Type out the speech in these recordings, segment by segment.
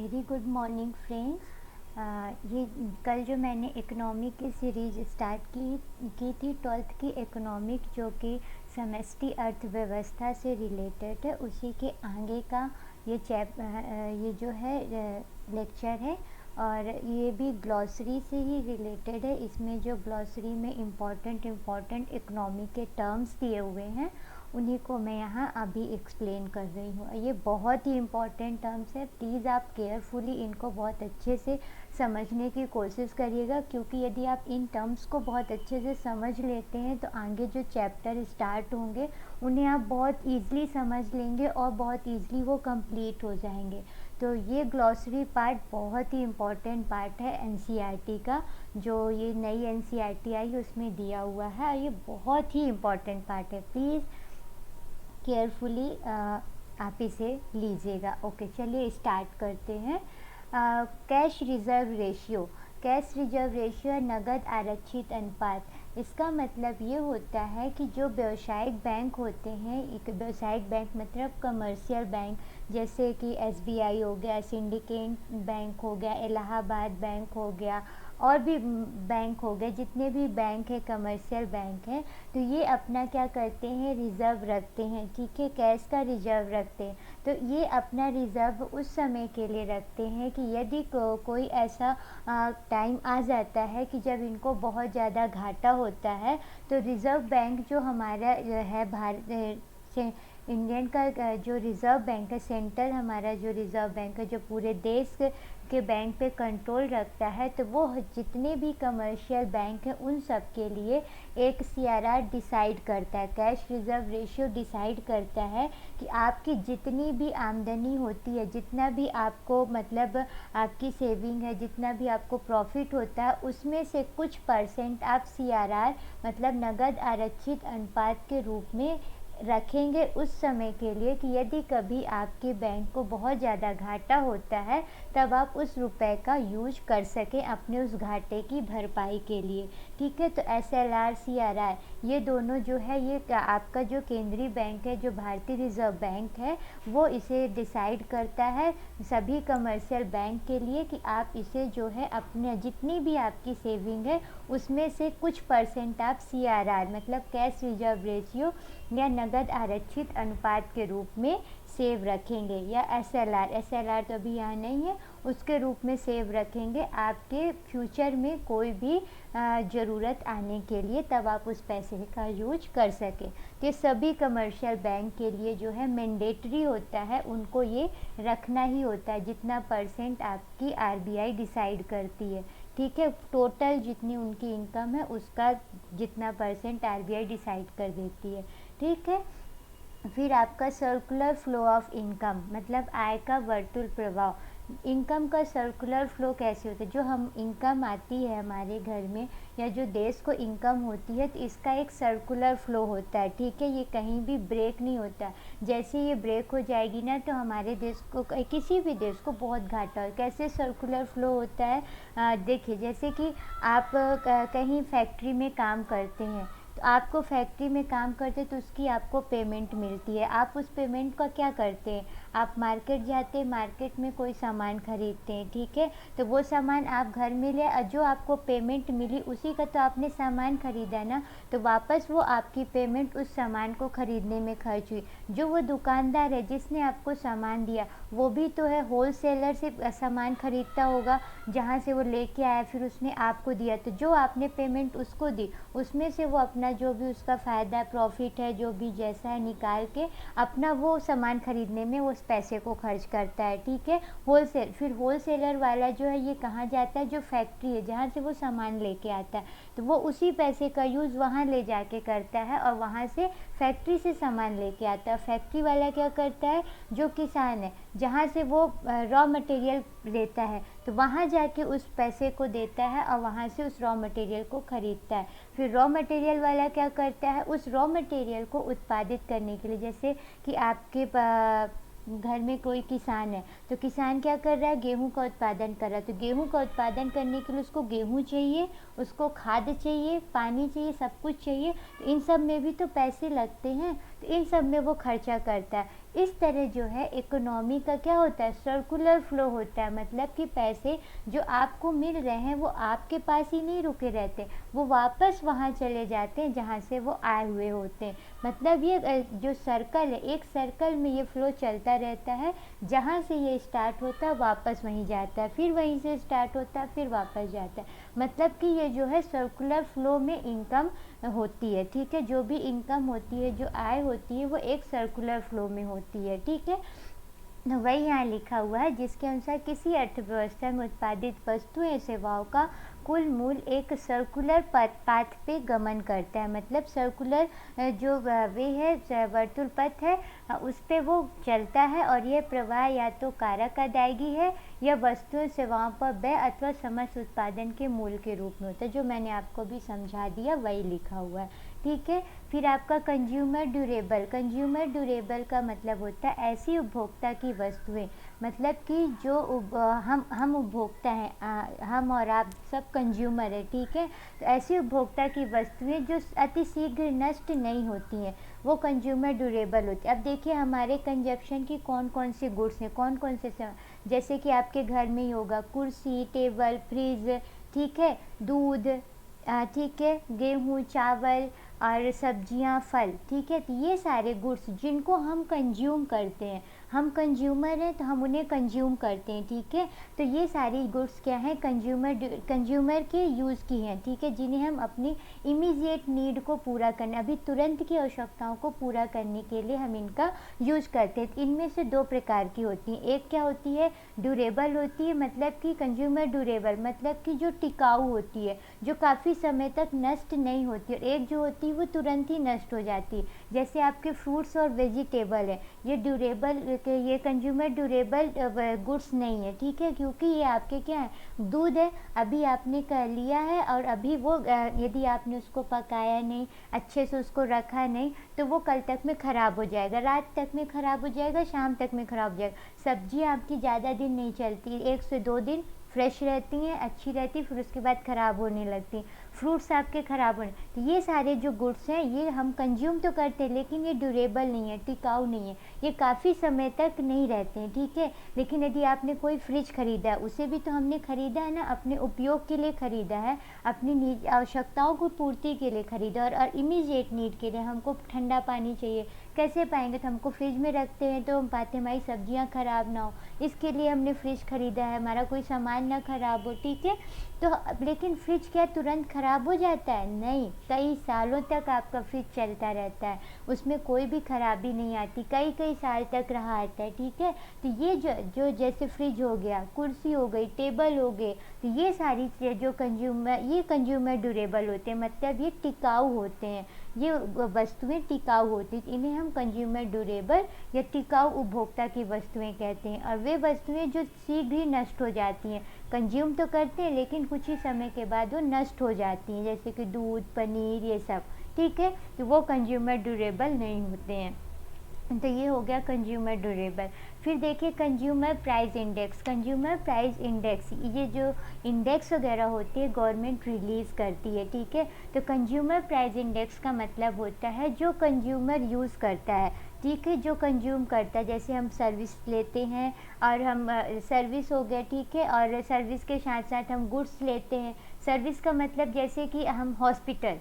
Very good morning friends. ये कल जो मैंने इकोनॉमिक की सीरीज स्टार्ट की थी 12th की इकोनॉमिक, जो कि समष्टि अर्थव्यवस्था से रिलेटेड है, उसी के आगे का ये जो है लेक्चर है। और ये भी ग्लॉसरी से ही रिलेटेड है। इसमें जो ग्लॉसरी में इम्पॉर्टेंट इकोनॉमी के टर्म्स दिए हुए हैं उन्हीं को मैं यहाँ अभी एक्सप्लेन कर रही हूँ। ये बहुत ही इम्पॉर्टेंट टर्म्स है, प्लीज़ आप केयरफुली इनको बहुत अच्छे से समझने की कोशिश करिएगा, क्योंकि यदि आप इन टर्म्स को बहुत अच्छे से समझ लेते हैं तो आगे जो चैप्टर स्टार्ट होंगे उन्हें आप बहुत ईज़िली समझ लेंगे और बहुत ईज़िली वो कंप्लीट हो जाएंगे। तो ये ग्लॉसरी पार्ट बहुत ही इम्पॉर्टेंट पार्ट है एनसीईआरटी का, जो ये नई एनसीईआरटी आई उसमें दिया हुआ है। ये बहुत ही इम्पॉर्टेंट पार्ट है, प्लीज़ केयरफुली आप इसे लीजिएगा। ओके, चलिए स्टार्ट करते हैं। Cash reserve ratio. Cash reserve ratio है नगद आरक्षित अनुपात। इसका मतलब ये होता है कि जो व्यावसायिक बैंक होते हैं, एक व्यावसायिक बैंक मतलब कमर्शियल बैंक, जैसे कि एसबीआई हो गया, सिंडिकेट बैंक हो गया, इलाहाबाद बैंक हो गया, और भी बैंक हो गए, जितने भी बैंक है कमर्शियल बैंक है, तो ये अपना क्या करते हैं, रिज़र्व रखते हैं। ठीक है, कैश का रिज़र्व रखते हैं। तो ये अपना रिज़र्व उस समय के लिए रखते हैं कि यदि कोई ऐसा टाइम आ जाता है कि जब इनको बहुत ज़्यादा घाटा होता है, तो रिज़र्व बैंक जो हमारा है भारत से इंडियन का जो रिज़र्व बैंक है, सेंट्रल हमारा जो रिज़र्व बैंक है, जो पूरे देश के बैंक पे कंट्रोल रखता है, तो वो जितने भी कमर्शियल बैंक हैं उन सब के लिए एक सीआरआर डिसाइड करता है, कैश रिज़र्व रेशियो डिसाइड करता है कि आपकी जितनी भी आमदनी होती है, जितना भी आपको मतलब आपकी सेविंग है, जितना भी आपको प्रॉफिट होता है, उसमें से कुछ परसेंट आप सीआरआर मतलब नगद आरक्षित अनुपात के रूप में रखेंगे उस समय के लिए कि यदि कभी आपके बैंक को बहुत ज़्यादा घाटा होता है, तब आप उस रुपए का यूज कर सकें अपने उस घाटे की भरपाई के लिए। ठीक है, तो एसएलआर सीआरआर ये दोनों जो है, ये आपका जो केंद्रीय बैंक है, जो भारतीय रिजर्व बैंक है, वो इसे डिसाइड करता है सभी कमर्शियल बैंक के लिए कि आप इसे जो है अपने जितनी भी आपकी सेविंग है उसमें से कुछ परसेंट आप सीआरआर मतलब कैश रिजर्व रेशियो या नगद आरक्षित अनुपात के रूप में सेव रखेंगे, या एसएलआर तो अभी यहाँ नहीं है, उसके रूप में सेव रखेंगे आपके फ्यूचर में कोई भी ज़रूरत आने के लिए, तब आप उस पैसे का यूज कर सकें। तो ये सभी कमर्शियल बैंक के लिए जो है मैंडेटरी होता है, उनको ये रखना ही होता है, जितना परसेंट आपकी आरबीआई डिसाइड करती है। ठीक है, टोटल जितनी उनकी इनकम है उसका जितना परसेंट आरबीआई डिसाइड कर देती है। ठीक है, फिर आपका सर्कुलर फ्लो ऑफ इनकम मतलब आय का वर्तुल प्रवाह। इनकम का सर्कुलर फ्लो कैसे होता है, जो हम इनकम आती है हमारे घर में या जो देश को इनकम होती है, तो इसका एक सर्कुलर फ्लो होता है। ठीक है, ये कहीं भी ब्रेक नहीं होता। जैसे ये ब्रेक हो जाएगी ना, तो हमारे देश को, किसी भी देश को बहुत घाटा हो। कैसे सर्कुलर फ्लो होता है, देखिए, जैसे कि आप कहीं फैक्ट्री में काम करते हैं, तो आपको फैक्ट्री में काम करते तो उसकी आपको पेमेंट मिलती है। आप उस पेमेंट का क्या करते हैं, आप मार्केट जाते हैं, मार्केट में कोई सामान खरीदते हैं। ठीक है, तो वो सामान आप घर में ले, और जो आपको पेमेंट मिली उसी का तो आपने सामान खरीदा ना, तो वापस वो आपकी पेमेंट उस सामान को खरीदने में खर्च हुई। जो वो दुकानदार है जिसने आपको सामान दिया, वो भी तो है होल सेलर से सामान खरीदता होगा, जहाँ से वो लेके आया, फिर उसने आपको दिया, तो जो आपने पेमेंट उसको दी, उसमें से वो अपना जो भी उसका फ़ायदा प्रॉफिट है, जो भी जैसा है, निकाल के अपना वो सामान खरीदने में उस पैसे को खर्च करता है। ठीक है, फिर होल सेलर वाला जो है, ये कहाँ जाता है, जो फैक्ट्री है जहाँ से वो सामान लेके आता है, तो वो उसी पैसे का यूज़ वहाँ ले जाके करता है और वहाँ से फैक्ट्री से सामान लेके आता है। फैक्ट्री वाला क्या करता है, जो किसान है जहाँ से वो रॉ मटेरियल लेता है, तो वहाँ जाके उस पैसे को देता है और वहाँ से उस रॉ मटेरियल को खरीदता है। फिर रॉ मटेरियल वाला क्या करता है, उस रॉ मटेरियल को उत्पादित करने के लिए, जैसे कि आपके घर में कोई किसान है, तो किसान क्या कर रहा है, गेहूं का उत्पादन कर रहा है, तो गेहूं का उत्पादन करने के लिए उसको गेहूं चाहिए, उसको खाद चाहिए, पानी चाहिए, सब कुछ चाहिए, तो इन सब में भी तो पैसे लगते हैं। तो इन सब में वो खर्चा करता है। इस तरह जो है इकोनॉमी का क्या होता है, सर्कुलर फ्लो होता है। मतलब कि पैसे जो आपको मिल रहे हैं वो आपके पास ही नहीं रुके रहते, वो वापस वहाँ चले जाते हैं जहाँ से वो आए हुए होते हैं। मतलब ये जो सर्कल है, एक सर्कल में ये फ्लो चलता रहता है, जहाँ से ये स्टार्ट होता है वापस वहीं जाता है, फिर वहीं से स्टार्ट होता है फिर वापस जाता है। मतलब कि ये जो है सर्कुलर फ्लो में इनकम होती है, ठीक है। जो भी इनकम होती है, जो आय होती है, वो एक सर्कुलर फ्लो में होती है, ठीक है। तो वही यहाँ लिखा हुआ है, जिसके अनुसार किसी अर्थव्यवस्था में उत्पादित वस्तुएं या सेवाओं का कुल मूल्य एक सर्कुलर पाथ पे गमन करता है। मतलब सर्कुलर जो वे है, वर्तुल पथ है, उस पे वो चलता है, और यह प्रवाह या तो कारक अदायगी है या वस्तुओं सेवाओं पर व्यय अथवा समस्त उत्पादन के मूल्य के रूप में होता है। जो मैंने आपको भी समझा दिया वही लिखा हुआ है, ठीक है। फिर आपका कंज्यूमर ड्यूरेबल। कंज्यूमर ड्यूरेबल का मतलब होता है ऐसी उपभोक्ता की वस्तुएं, मतलब कि जो हम उपभोक्ता हैं, हम और आप सब कंज्यूमर है, ठीक है। तो ऐसी उपभोक्ता की वस्तुएं जो अति शीघ्र नष्ट नहीं होती हैं, वो कंज्यूमर ड्यूरेबल होती है। अब देखिए हमारे कंजप्शन की कौन कौन से गुड्स हैं, कौन कौन से जैसे कि आपके घर में ही होगा कुर्सी, टेबल, फ्रिज, ठीक है, दूध, ठीक है, गेहूँ, चावल और सब्जियां, फल, ठीक है। तो ये सारे गुड्स जिनको हम कंज्यूम करते हैं, हम कंज्यूमर हैं तो हम उन्हें कंज्यूम करते हैं, ठीक है। तो ये सारी गुड्स क्या हैं, कंज्यूमर के यूज़ की हैं, ठीक है, जिन्हें हम अपनी इमीडिएट नीड को पूरा करने, अभी तुरंत की आवश्यकताओं को पूरा करने के लिए हम इनका यूज़ करते हैं। इनमें से दो प्रकार की होती हैं, एक क्या होती है, ड्यूरेबल होती है, मतलब कि कंज्यूमर ड्यूरेबल मतलब कि जो टिकाऊ होती है, जो काफ़ी समय तक नष्ट नहीं होती, और एक जो होती है वो तुरंत ही नष्ट हो जाती है। जैसे आपके फ्रूट्स और वेजिटेबल है, ये ड्यूरेबल, ये कंज्यूमर ड्यूरेबल गुड्स नहीं है, ठीक है, क्योंकि ये आपके क्या है, दूध है, अभी आपने कर लिया है और अभी वो यदि आपने उसको पकाया नहीं, अच्छे से उसको रखा नहीं, तो वो कल तक में ख़राब हो जाएगा, रात तक में ख़राब हो जाएगा, शाम तक में ख़राब हो जाएगा। सब्जियाँ आपकी ज़्यादा दिन नहीं चलती, 1 से 2 दिन फ्रेश रहती हैं, अच्छी रहती, फिर उसके बाद ख़राब होने लगती। फ्रूट्स आपके ख़राब होने, तो ये सारे जो गुड्स हैं ये हम कंज्यूम तो करते हैं, लेकिन ये ड्यूरेबल नहीं है, टिकाऊ नहीं है, ये काफ़ी समय तक नहीं रहते हैं, ठीक है। लेकिन यदि आपने कोई फ्रिज ख़रीदा है, उसे भी तो हमने ख़रीदा है ना, अपने उपयोग के लिए ख़रीदा है, अपनी आवश्यकताओं को पूर्ति के लिए ख़रीदा, और इमीडिएट नीड के लिए हमको ठंडा पानी चाहिए, कैसे पाएंगे, तो हमको फ्रिज में रखते हैं तो हम पाते हमारी सब्जियां ख़राब ना हो, इसके लिए हमने फ्रिज ख़रीदा है, हमारा कोई सामान ना ख़राब हो, ठीक है। तो लेकिन फ्रिज क्या तुरंत ख़राब हो जाता है, नहीं, कई सालों तक आपका फ्रिज चलता रहता है, उसमें कोई भी ख़राबी नहीं आती, कई कई साल तक रहा आता है, ठीक है। तो ये जो जैसे फ्रिज हो गया, कुर्सी हो गई, टेबल हो गए, तो ये सारी चीज़ें जो कंज्यूमर ड्यूरेबल होते हैं, मतलब ये टिकाऊ होते हैं, ये वस्तुएं टिकाऊ होती हैं, इन्हें हम कंज्यूमर ड्यूरेबल या टिकाऊ उपभोक्ता की वस्तुएं कहते हैं। और वे वस्तुएं जो शीघ्र ही नष्ट हो जाती हैं, कंज्यूम तो करते हैं लेकिन कुछ ही समय के बाद वो नष्ट हो जाती हैं, जैसे कि दूध, पनीर, ये सब, ठीक है, तो वो कंज्यूमर ड्यूरेबल नहीं होते हैं। तो ये हो गया कंज्यूमर ड्यूरेबल। फिर देखिए consumer price index. Consumer price index, ये जो इंडेक्स वगैरह होती है गवर्नमेंट रिलीज़ करती है, ठीक है। तो कंज्यूमर प्राइस इंडेक्स का मतलब होता है जो कंज्यूमर यूज़ करता है, ठीक है, जो कंज्यूम करता है। जैसे हम सर्विस लेते हैं और हम सर्विस हो गया, ठीक है, और सर्विस के साथ साथ हम गुड्स लेते हैं। सर्विस का मतलब जैसे कि हम हॉस्पिटल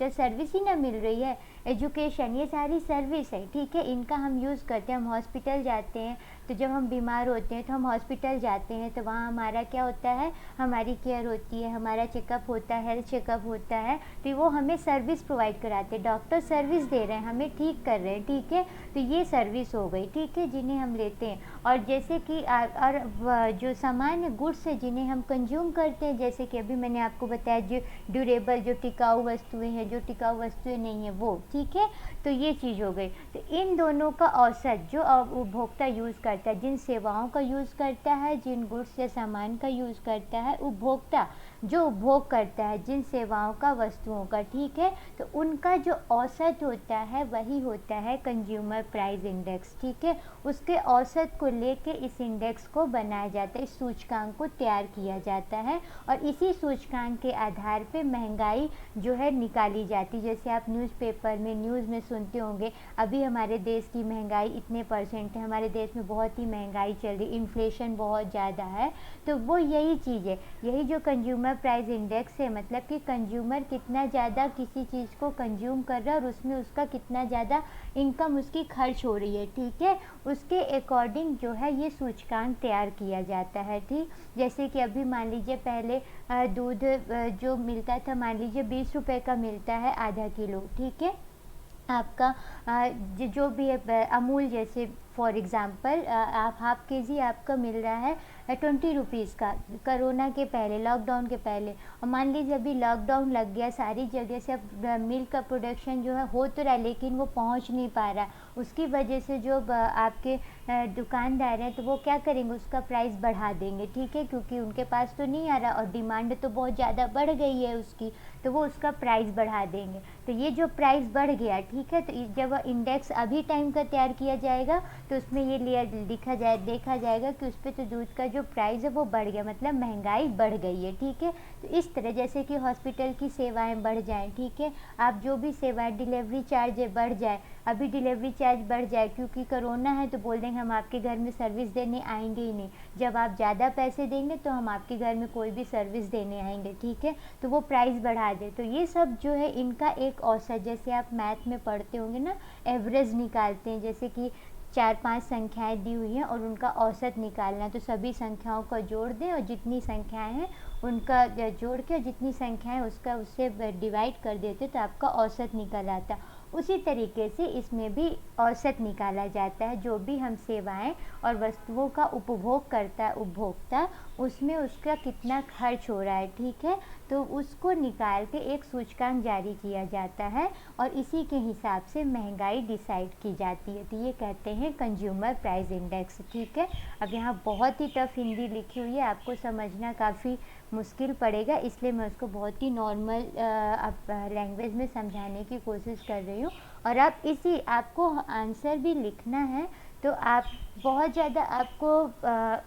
सर्विस ही ना मिल रही है, एजुकेशन, ये सारी सर्विस है, ठीक है, इनका हम यूज़ करते हैं। हम हॉस्पिटल जाते हैं तो जब हम बीमार होते हैं तो हम हॉस्पिटल जाते हैं, तो वहाँ हमारा क्या होता है, हमारी केयर होती है, हमारा चेकअप होता है, हेल्थ चेकअप होता है, तो वो हमें सर्विस प्रोवाइड कराते हैं, डॉक्टर सर्विस दे रहे हैं, हमें ठीक कर रहे हैं, ठीक है। तो ये सर्विस हो गई, ठीक है, जिन्हें हम लेते हैं। और जैसे कि और जो सामान्य गुड्स है जिन्हें हम कंज्यूम करते हैं, जैसे कि अभी मैंने आपको बताया जो ड्यूरेबल, जो टिकाऊ वस्तुएं हैं, जो टिकाऊ वस्तुएं नहीं है वो, ठीक है। तो ये चीज़ हो गई। तो इन दोनों का औसत जो उपभोक्ता यूज़ करता है, जिन सेवाओं का यूज़ करता है, जिन गुड्स या सामान का यूज़ करता है उपभोक्ता, जो उपभोग करता है जिन सेवाओं का, वस्तुओं का, ठीक है, तो उनका जो औसत होता है वही होता है कंज्यूमर प्राइस इंडेक्स, ठीक है। उसके औसत को लेके इस इंडेक्स को बनाया जाता है, इस सूचकांक को तैयार किया जाता है और इसी सूचकांक के आधार पे महंगाई जो है निकाली जाती है। जैसे आप न्यूज़पेपर में, न्यूज़ में सुनते होंगे, अभी हमारे देश की महंगाई इतने परसेंट है, हमारे देश में बहुत ही महंगाई चल रही, इन्फ्लेशन बहुत ज़्यादा है। तो वो यही चीज़ है, यही जो कंज्यूमर प्राइस इंडेक्स है, मतलब कि कंज्यूमर कितना ज़्यादा किसी चीज़ को कंज्यूम कर रहा है और उसमें उसका कितना ज़्यादा इनकम उसकी खर्च हो रही है, ठीक है, उसके अकॉर्डिंग जो है ये सूचकांक तैयार किया जाता है, ठीक। जैसे कि अभी मान लीजिए पहले दूध जो मिलता था, मान लीजिए 20 रुपए का मिलता है आधा किलो, ठीक है, आपका जो भी है अमूल जैसे फॉर एग्ज़ाम्पल आप हाफ केजी आपका मिल रहा है 20 रुपीज़ का, कोरोना के पहले, लॉकडाउन के पहले। और मान लीजिए अभी लॉकडाउन लग गया, सारी जगह से अब मिल्क का प्रोडक्शन जो है हो तो रहा है लेकिन वो पहुंच नहीं पा रहा, उसकी वजह से जो आपके दुकानदार हैं तो वो क्या करेंगे, उसका प्राइस बढ़ा देंगे, ठीक है, क्योंकि उनके पास तो नहीं आ रहा और डिमांड तो बहुत ज़्यादा बढ़ गई है उसकी, तो वो उसका प्राइस बढ़ा देंगे। तो ये जो प्राइस बढ़ गया, ठीक है, तो जब इंडेक्स अभी टाइम का तैयार किया जाएगा तो उसमें ये देखा जाएगा कि उस पर तो दूध का जो प्राइस है वो बढ़ गया, मतलब महंगाई बढ़ गई है, ठीक है। तो इस तरह जैसे कि हॉस्पिटल की सेवाएं बढ़ जाएं, ठीक है, आप जो भी सेवाएं, डिलीवरी चार्ज बढ़ जाए, अभी डिलीवरी चार्ज बढ़ जाए क्योंकि कोरोना है तो बोल देंगे हम आपके घर में सर्विस देने आएंगे ही नहीं, जब आप ज़्यादा पैसे देंगे तो हम आपके घर में कोई भी सर्विस देने आएंगे, ठीक है, तो वो प्राइस बढ़ा दे। तो ये सब जो है इनका एक औसत, जैसे आप मैथ में पढ़ते होंगे ना, एवरेज निकालते हैं, जैसे कि 4-5 संख्याएं दी हुई हैं और उनका औसत निकालना है, तो सभी संख्याओं का जोड़ दें और जितनी संख्याएं हैं उनका जोड़ के, जितनी संख्याएं उसका उससे डिवाइड कर देते तो आपका औसत निकल आता। उसी तरीके से इसमें भी औसत निकाला जाता है, जो भी हम सेवाएं और वस्तुओं का उपभोग करता है उपभोक्ता, उसमें उसका कितना खर्च हो रहा है, ठीक है, तो उसको निकाल के एक सूचकांक जारी किया जाता है और इसी के हिसाब से महंगाई डिसाइड की जाती है। तो ये कहते हैं कंज्यूमर प्राइस इंडेक्स, ठीक है। अब यहाँ बहुत ही टफ हिंदी लिखी हुई है, आपको समझना काफ़ी मुश्किल पड़ेगा, इसलिए मैं उसको बहुत ही नॉर्मल लैंग्वेज में समझाने की कोशिश कर रही हूँ। और आप आपको आंसर भी लिखना है तो आप बहुत ज़्यादा आपको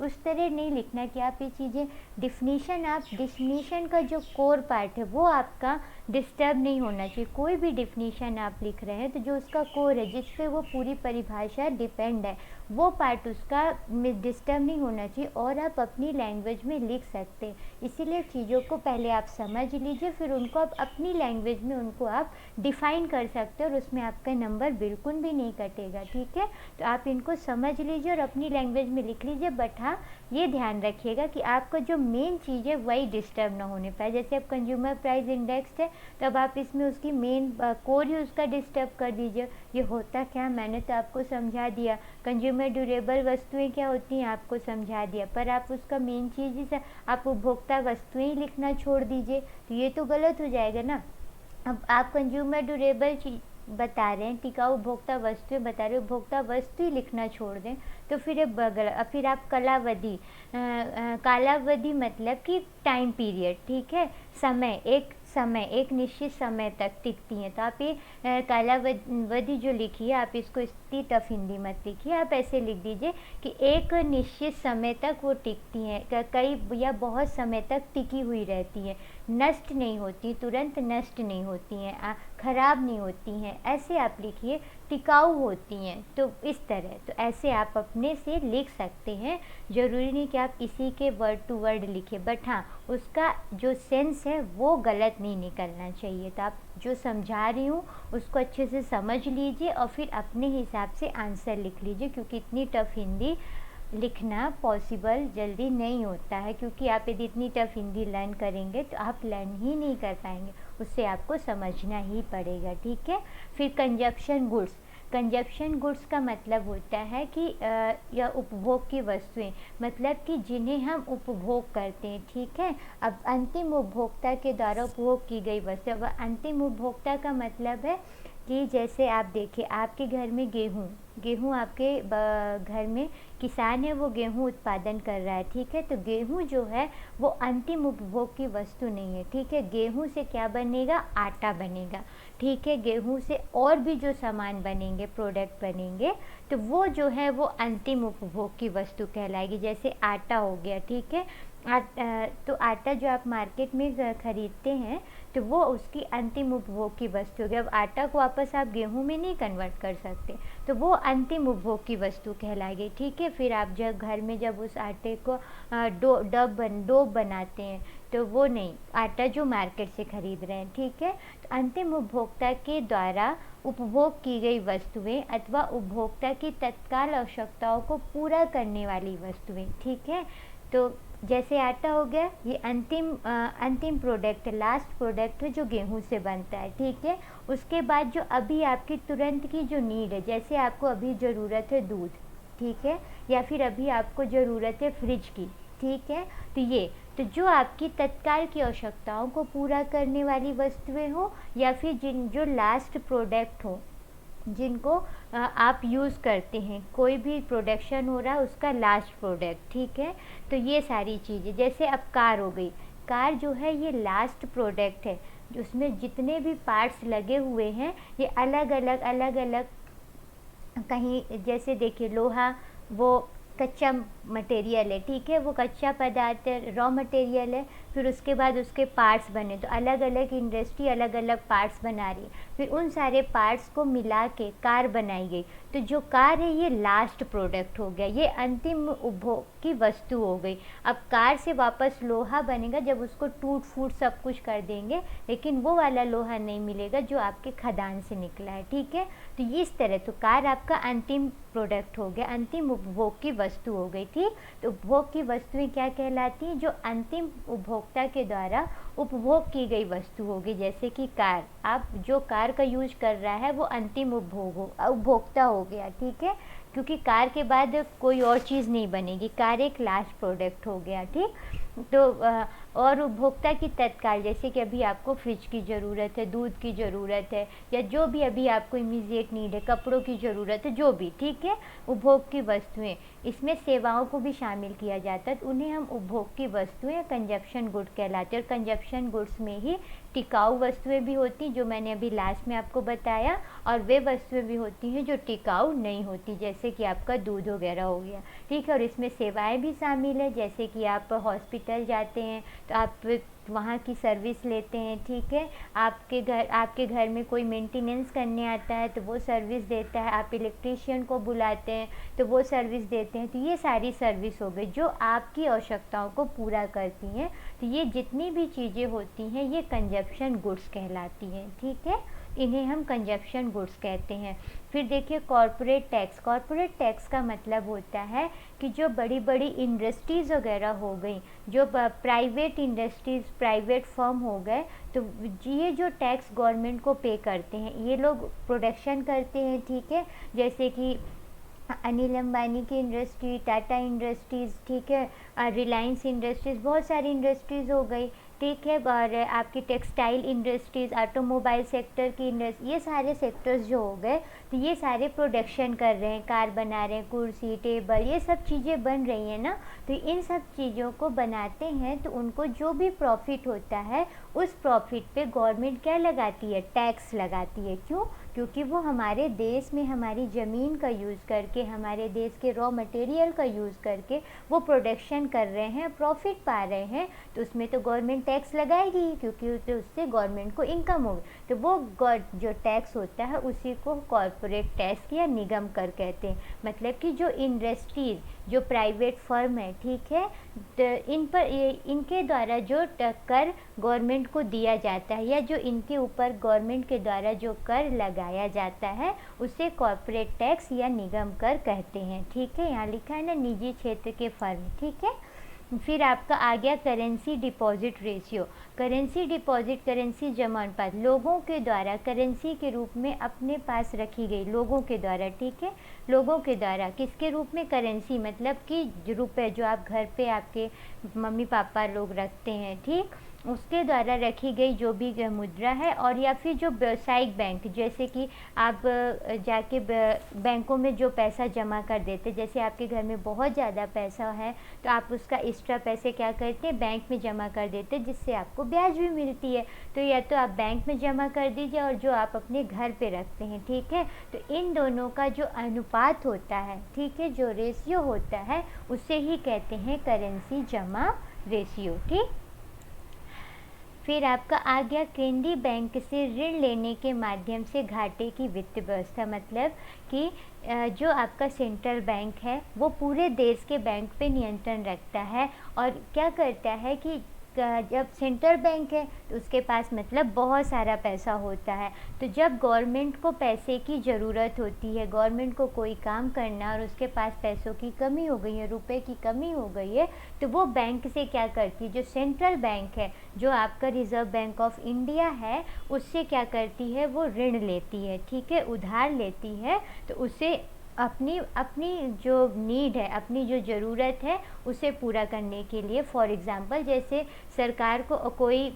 उस तरह नहीं लिखना कि आप ये चीज़ें डिफिनीशन का जो कोर पार्ट है वो आपका डिस्टर्ब नहीं होना चाहिए। कोई भी डिफिनीशन आप लिख रहे हैं तो जो उसका कोर है, जिस पे वो पूरी परिभाषा डिपेंड है, वो पार्ट उसका डिस्टर्ब नहीं होना चाहिए और आप अपनी लैंग्वेज में लिख सकते हैं। इसीलिए चीज़ों को पहले आप समझ लीजिए, फिर उनको आप अपनी लैंग्वेज में उनको आप डिफ़ाइन कर सकते हैं और उसमें आपका नंबर बिल्कुल भी नहीं कटेगा, ठीक है। तो आप इनको समझ लीजिए और अपनी लैंग्वेज में लिख लीजिए, बट हाँ ये ध्यान रखिएगा कि आपका जो मेन चीज़ है वही डिस्टर्ब ना होने पाए। जैसे अब कंज्यूमर प्राइस इंडेक्स है, तब आप इसमें उसकी मेन कोर ही उसका डिस्टर्ब कर दीजिए। ये होता क्या, मैंने तो आपको समझा दिया, कंज्यूमर ड्यूरेबल वस्तुएं क्या होती हैं आपको समझा दिया, पर आप उसका मेन चीज़ ही आप उपभोक्ता वस्तुएं ही लिखना छोड़ दीजिए, तो ये तो गलत हो जाएगा ना। अब आप कंज्यूमर ड्यूरेबल बता रहे हैं, टिकाऊ उपभोक्ता वस्तुएं बता रहे हैं, उपभोक्ता वस्तु ही लिखना छोड़ दें तो फिर फिर आप कालावधि मतलब कि टाइम पीरियड, ठीक है, एक निश्चित समय तक टिकती हैं, तो आप ये कालावधि जो लिखी है आप इसको इतनी टफ हिंदी मत लिखिए, आप ऐसे लिख दीजिए कि एक निश्चित समय तक वो टिकती हैं, कई या बहुत समय तक टिकी हुई रहती हैं, नष्ट नहीं होती, तुरंत नष्ट नहीं होती हैं, खराब नहीं होती हैं, ऐसे आप लिखिए, टिकाऊ होती हैं, तो इस तरह, तो ऐसे आप अपने से लिख सकते हैं। ज़रूरी नहीं कि आप इसी के वर्ड टू वर्ड लिखें, बट हाँ उसका जो सेंस है वो गलत नहीं निकलना चाहिए। तो आप जो समझा रही हूँ उसको अच्छे से समझ लीजिए और फिर अपने हिसाब से आंसर लिख लीजिए, क्योंकि इतनी टफ हिंदी लिखना पॉसिबल जल्दी नहीं होता है, क्योंकि आप यदि इतनी टफ हिंदी लर्न करेंगे तो आप लर्न ही नहीं कर पाएंगे, उससे आपको समझना ही पड़ेगा, ठीक है। फिर कंजप्शन गुड्स का मतलब होता है कि यह उपभोग की वस्तुएं, मतलब कि जिन्हें हम उपभोग करते हैं, ठीक है। अब अंतिम उपभोक्ता के द्वारा उपभोग की गई वस्तु, अब अंतिम उपभोक्ता का मतलब है कि जैसे आप देखिए आपके घर में गेहूँ, गेहूँ आपके घर में किसान है वो गेहूँ उत्पादन कर रहा है, ठीक है। तो गेहूँ जो है वो अंतिम उपभोग की वस्तु नहीं है, ठीक है। गेहूँ से क्या बनेगा, आटा बनेगा, ठीक है। गेहूँ से और भी जो सामान बनेंगे, प्रोडक्ट बनेंगे, तो वो जो है वो अंतिम उपभोग की वस्तु कहलाएगी। जैसे आटा हो गया, ठीक है। तो आटा जो आप मार्केट में ख़रीदते हैं तो वो उसकी अंतिम उपभोग की वस्तु होगी। अब आटा को वापस आप गेहूं में नहीं कन्वर्ट कर सकते, तो वो अंतिम उपभोग की वस्तु कहलाएगी, ठीक है। फिर आप जब घर में जब उस आटे को डो बनाते हैं, तो वो नहीं, आटा जो मार्केट से ख़रीद रहे हैं, ठीक है। तो अंतिम उपभोक्ता के द्वारा उपभोग की गई वस्तुएं अथवा उपभोक्ता की तत्काल आवश्यकताओं को पूरा करने वाली वस्तुएं, ठीक है। तो जैसे आटा हो गया, ये अंतिम प्रोडक्ट है, लास्ट प्रोडक्ट है जो गेहूं से बनता है, ठीक है। उसके बाद जो अभी आपकी तुरंत की जो नीड है, जैसे आपको अभी ज़रूरत है दूध, ठीक है, या फिर अभी आपको ज़रूरत है फ्रिज की, ठीक है। तो जो आपकी तत्काल की आवश्यकताओं को पूरा करने वाली वस्तुएं हो, या फिर जो लास्ट प्रोडक्ट हो जिनको आप यूज़ करते हैं, कोई भी प्रोडक्शन हो रहा है उसका लास्ट प्रोडक्ट, ठीक है। तो ये सारी चीज़ें, जैसे अब कार हो गई, कार जो है ये लास्ट प्रोडक्ट है, उसमें जितने भी पार्ट्स लगे हुए हैं ये अलग अलग कहीं, जैसे देखिए लोहा वो कच्चा मटेरियल है, ठीक है, वो कच्चा पदार्थ है, रॉ मटेरियल है। फिर उसके बाद उसके पार्ट्स बने, तो अलग अलग इंडस्ट्री अलग अलग पार्ट्स बना रही है, फिर उन सारे पार्ट्स को मिला के कार बनाई गई। तो जो कार है ये लास्ट प्रोडक्ट हो गया, ये अंतिम उपभोग की वस्तु हो गई। अब कार से वापस लोहा बनेगा जब उसको टूट फूट सब कुछ कर देंगे, लेकिन वो वाला लोहा नहीं मिलेगा जो आपके खदान से निकला है, ठीक है। तो इस तरह तो कार आपका अंतिम प्रोडक्ट हो गया, अंतिम उपभोग की वस्तु हो गई, ठीक। तो उपभोग की वस्तुएं क्या कहलाती हैं, जो अंतिम उपभोक्ता के द्वारा उपभोग की गई वस्तु होगी। जैसे कि कार, आप जो कार का यूज कर रहा है वो अंतिम उपभोक्ता हो गया, ठीक है, क्योंकि कार के बाद कोई और चीज़ नहीं बनेगी, कार एक लास्ट प्रोडक्ट हो गया, ठीक। तो और उपभोक्ता की तत्काल, जैसे कि अभी आपको फ्रिज की ज़रूरत है, दूध की ज़रूरत है, या जो भी अभी आपको इमीडिएट नीड है, कपड़ों की ज़रूरत है, जो भी, ठीक है, उपभोग की वस्तुएं, इसमें सेवाओं को भी शामिल किया जाता है, तो उन्हें हम उपभोग की वस्तुएं कंजप्शन गुड कहलाते हैं। और कंजप्शन गुड्स में ही टिकाऊ वस्तुएं भी होती, जो मैंने अभी लास्ट में आपको बताया, और वे वस्तुएं भी होती हैं जो टिकाऊ नहीं होती, जैसे कि आपका दूध वगैरह हो गया, ठीक है। और इसमें सेवाएं भी शामिल है, जैसे कि आप हॉस्पिटल जाते हैं तो आप वहाँ की सर्विस लेते हैं, ठीक है। आपके घर में कोई मेंटेनेंस करने आता है तो वो सर्विस देता है, आप इलेक्ट्रीशियन को बुलाते हैं तो वो सर्विस देते हैं। तो ये सारी सर्विस हो गई जो आपकी आवश्यकताओं को पूरा करती हैं। तो ये जितनी भी चीज़ें होती हैं ये कंजप्शन गुड्स कहलाती हैं, ठीक है, इन्हें हम कंजप्शन गुड्स कहते हैं। फिर देखिए कॉरपोरेट टैक्स। कॉरपोरेट टैक्स का मतलब होता है कि जो बड़ी बड़ी इंडस्ट्रीज़ वगैरह हो गई, जो प्राइवेट इंडस्ट्रीज़, प्राइवेट फर्म हो गए, तो ये जो टैक्स गवर्नमेंट को पे करते हैं, ये लोग प्रोडक्शन करते हैं, ठीक है, जैसे कि अनिल अंबानी की इंडस्ट्री, टाटा इंडस्ट्रीज़, ठीक है, रिलायंस इंडस्ट्रीज़, बहुत सारी इंडस्ट्रीज़ हो गई, ठीक है। और आपकी टेक्सटाइल इंडस्ट्रीज़, ऑटोमोबाइल सेक्टर की इंडस्ट्री, ये सारे सेक्टर्स जो हो गए, तो ये सारे प्रोडक्शन कर रहे हैं, कार बना रहे हैं, कुर्सी, टेबल, ये सब चीज़ें बन रही हैं ना। तो इन सब चीज़ों को बनाते हैं तो उनको जो भी प्रॉफिट होता है उस प्रॉफिट पे गवर्नमेंट क्या लगाती है, टैक्स लगाती है। क्यों? क्योंकि वो हमारे देश में हमारी ज़मीन का यूज़ करके, हमारे देश के रॉ मटेरियल का यूज़ करके वो प्रोडक्शन कर रहे हैं, प्रॉफिट पा रहे हैं, तो उसमें तो गवर्नमेंट टैक्स लगाएगी, क्योंकि तो उससे गवर्नमेंट को इनकम होगी। तो वो जो टैक्स होता है उसी को कॉरपोरेट टैक्स या निगम कर कहते हैं। मतलब कि जो इंडस्ट्रीज, जो प्राइवेट फर्म है, ठीक है, तो इनके द्वारा जो कर गवर्नमेंट को दिया जाता है, या जो इनके ऊपर गवर्नमेंट के द्वारा जो कर लगाया जाता है उसे कॉरपोरेट टैक्स या निगम कर कहते हैं, ठीक है। यहाँ लिखा है ना, निजी क्षेत्र के फर्म, ठीक है। फिर आपका आ गया currency deposit ratio. Currency deposit, currency जमा अनुपात, लोगों के द्वारा करेंसी के रूप में अपने पास रखी गई, लोगों के द्वारा, ठीक है, लोगों के द्वारा किसके रूप में, करेंसी, मतलब कि रुपए जो आप घर पे आपके मम्मी पापा लोग रखते हैं, ठीक, उसके द्वारा रखी गई जो भी मुद्रा है, और या फिर जो व्यावसायिक बैंक, जैसे कि आप जाके बैंकों में जो पैसा जमा कर देते, जैसे आपके घर में बहुत ज़्यादा पैसा है तो आप उसका एक्स्ट्रा पैसे क्या करते हैं, बैंक में जमा कर देते हैं, जिससे आपको ब्याज भी मिलती है। तो या तो आप बैंक में जमा कर दीजिए और जो आप अपने घर पे रखते हैं, ठीक है। तो इन दोनों का जो अनुपात होता है, ठीक है, जो रेशियो होता है, उसे ही कहते हैं करेंसी जमा रेशियो, ठीक। फिर आपका आ गया केंद्रीय बैंक से ऋण लेने के माध्यम से घाटे की वित्त व्यवस्था। मतलब कि जो आपका सेंट्रल बैंक है वो पूरे देश के बैंक पे नियंत्रण रखता है, और क्या करता है कि जब सेंट्रल बैंक है तो उसके पास मतलब बहुत सारा पैसा होता है। तो जब गवर्नमेंट को पैसे की ज़रूरत होती है, गवर्नमेंट को कोई काम करना और उसके पास पैसों की कमी हो गई है, रुपए की कमी हो गई है, तो वो बैंक से क्या करती है, जो सेंट्रल बैंक है, जो आपका रिज़र्व बैंक ऑफ इंडिया है, उससे क्या करती है, वो ऋण लेती है, ठीक है, उधार लेती है। तो उसे अपनी अपनी जो नीड है, अपनी जो ज़रूरत है, उसे पूरा करने के लिए, फॉर एग्ज़ाम्पल जैसे सरकार को कोई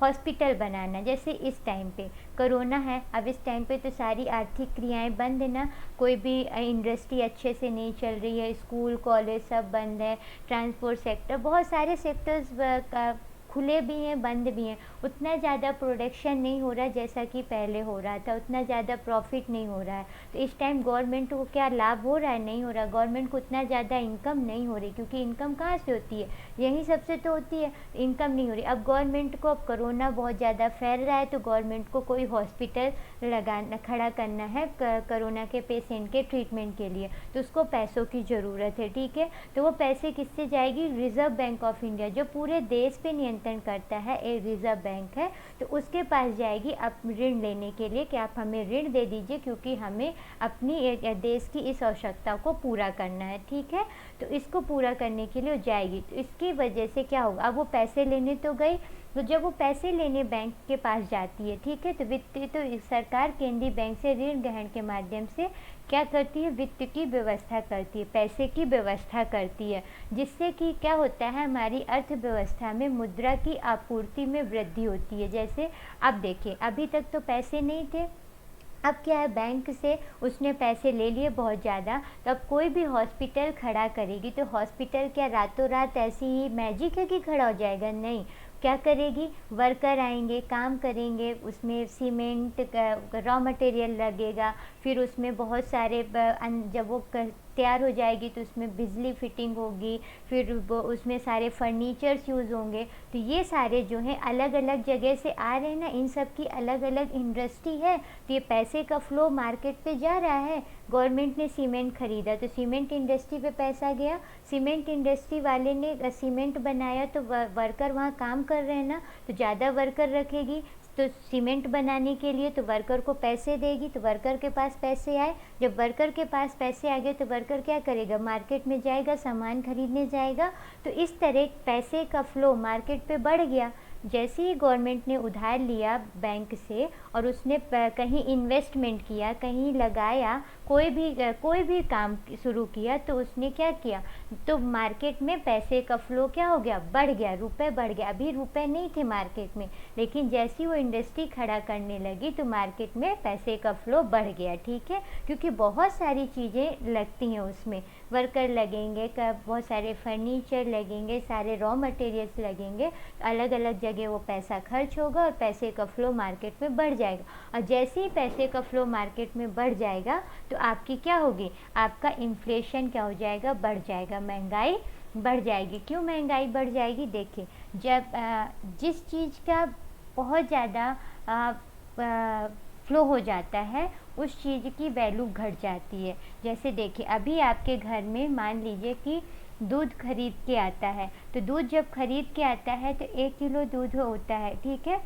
हॉस्पिटल बनाना, जैसे इस टाइम पे कोरोना है, अब इस टाइम पे तो सारी आर्थिक क्रियाएं बंद है ना, कोई भी इंडस्ट्री अच्छे से नहीं चल रही है, स्कूल कॉलेज सब बंद है, ट्रांसपोर्ट सेक्टर, बहुत सारे सेक्टर्स खुले भी हैं बंद भी हैं, उतना ज़्यादा प्रोडक्शन नहीं हो रहा जैसा कि पहले हो रहा था, उतना ज़्यादा प्रॉफिट नहीं हो रहा है। तो इस टाइम गवर्नमेंट को क्या लाभ हो रहा है, नहीं हो रहा, गवर्नमेंट को उतना ज़्यादा इनकम नहीं हो रही, क्योंकि इनकम कहाँ से होती है, यहीं सबसे तो होती है, इनकम नहीं हो रही। अब गवर्नमेंट को, अब कोरोना बहुत ज़्यादा फैल रहा है तो गवर्नमेंट को कोई हॉस्पिटल लगाना, खड़ा करना है कोरोना के पेशेंट के ट्रीटमेंट के लिए, तो उसको पैसों की ज़रूरत है, ठीक है। तो वो पैसे किससे जाएगी, रिज़र्व बैंक ऑफ इंडिया, जो पूरे देश पे नियंत्रण करता है, एक रिज़र्व बैंक है, तो उसके पास जाएगी अब ऋण लेने के लिए कि आप हमें ऋण दे दीजिए, क्योंकि हमें अपनी देश की इस आवश्यकता को पूरा करना है, ठीक है। तो इसको पूरा करने के लिए वो जाएगी, तो इसकी वजह से क्या होगा, अब वो पैसे लेने तो गई, तो जब वो पैसे लेने बैंक के पास जाती है, ठीक है, तो तो सरकार केंद्रीय बैंक से ऋण ग्रहण के माध्यम से क्या करती है, वित्त की व्यवस्था करती है, पैसे की व्यवस्था करती है, जिससे कि क्या होता है, हमारी अर्थव्यवस्था में मुद्रा की आपूर्ति में वृद्धि होती है। जैसे अब देखिए, अभी तक तो पैसे नहीं थे, अब क्या है, बैंक से उसने पैसे ले लिए बहुत ज़्यादा, तो अब कोई भी हॉस्पिटल खड़ा करेगी तो हॉस्पिटल क्या रातों रात ऐसी ही मैजिक है कि खड़ा हो जाएगा, नहीं, क्या करेगी, वर्कर आएंगे, काम करेंगे, उसमें सीमेंट का रॉ मटेरियल लगेगा, फिर उसमें बहुत सारे जब वो तैयार हो जाएगी तो उसमें बिजली फिटिंग होगी, फिर वो उसमें सारे फर्नीचर्स यूज़ होंगे। तो ये सारे जो हैं अलग अलग जगह से आ रहे हैं ना, इन सब की अलग अलग इंडस्ट्री है, तो ये पैसे का फ्लो मार्केट पे जा रहा है। गवर्नमेंट ने सीमेंट खरीदा तो सीमेंट इंडस्ट्री पे पैसा गया, सीमेंट इंडस्ट्री वाले ने सीमेंट बनाया तो वर्कर वहाँ काम कर रहे हैं ना, तो ज़्यादा वर्कर रखेगी तो सीमेंट बनाने के लिए, तो वर्कर को पैसे देगी, तो वर्कर के पास पैसे आए, जब वर्कर के पास पैसे आ गए तो वर्कर क्या करेगा, मार्केट में जाएगा, सामान खरीदने जाएगा। तो इस तरह पैसे का फ्लो मार्केट पे बढ़ गया। जैसे ही गवर्नमेंट ने उधार लिया बैंक से और उसने कहीं इन्वेस्टमेंट किया, कहीं लगाया, कोई भी काम शुरू किया, तो उसने क्या किया, तो मार्केट में पैसे का फ्लो क्या हो गया, बढ़ गया, रुपए बढ़ गया। अभी रुपए नहीं थे मार्केट में, लेकिन जैसी वो इंडस्ट्री खड़ा करने लगी तो मार्केट में पैसे का फ्लो बढ़ गया, ठीक है, क्योंकि बहुत सारी चीज़ें लगती हैं उसमें, वर्कर लगेंगे, बहुत सारे फर्नीचर लगेंगे, सारे रॉ मटेरियल्स लगेंगे, अलग अलग जगह वो पैसा खर्च होगा और पैसे का फ्लो मार्केट में बढ़ जाएगा। और जैसे ही पैसे का फ्लो मार्केट में बढ़ जाएगा तो आपकी क्या होगी, आपका इन्फ्लेशन क्या हो जाएगा, बढ़ जाएगा, महंगाई बढ़ जाएगी। क्यों महंगाई बढ़ जाएगी, देखिए, जब जिस चीज़ का बहुत ज़्यादा फ्लो हो जाता है उस चीज़ की वैल्यू घट जाती है। जैसे देखिए, अभी आपके घर में मान लीजिए कि दूध खरीद के आता है, तो दूध जब खरीद के आता है तो 1 किलो दूध होता है, ठीक है,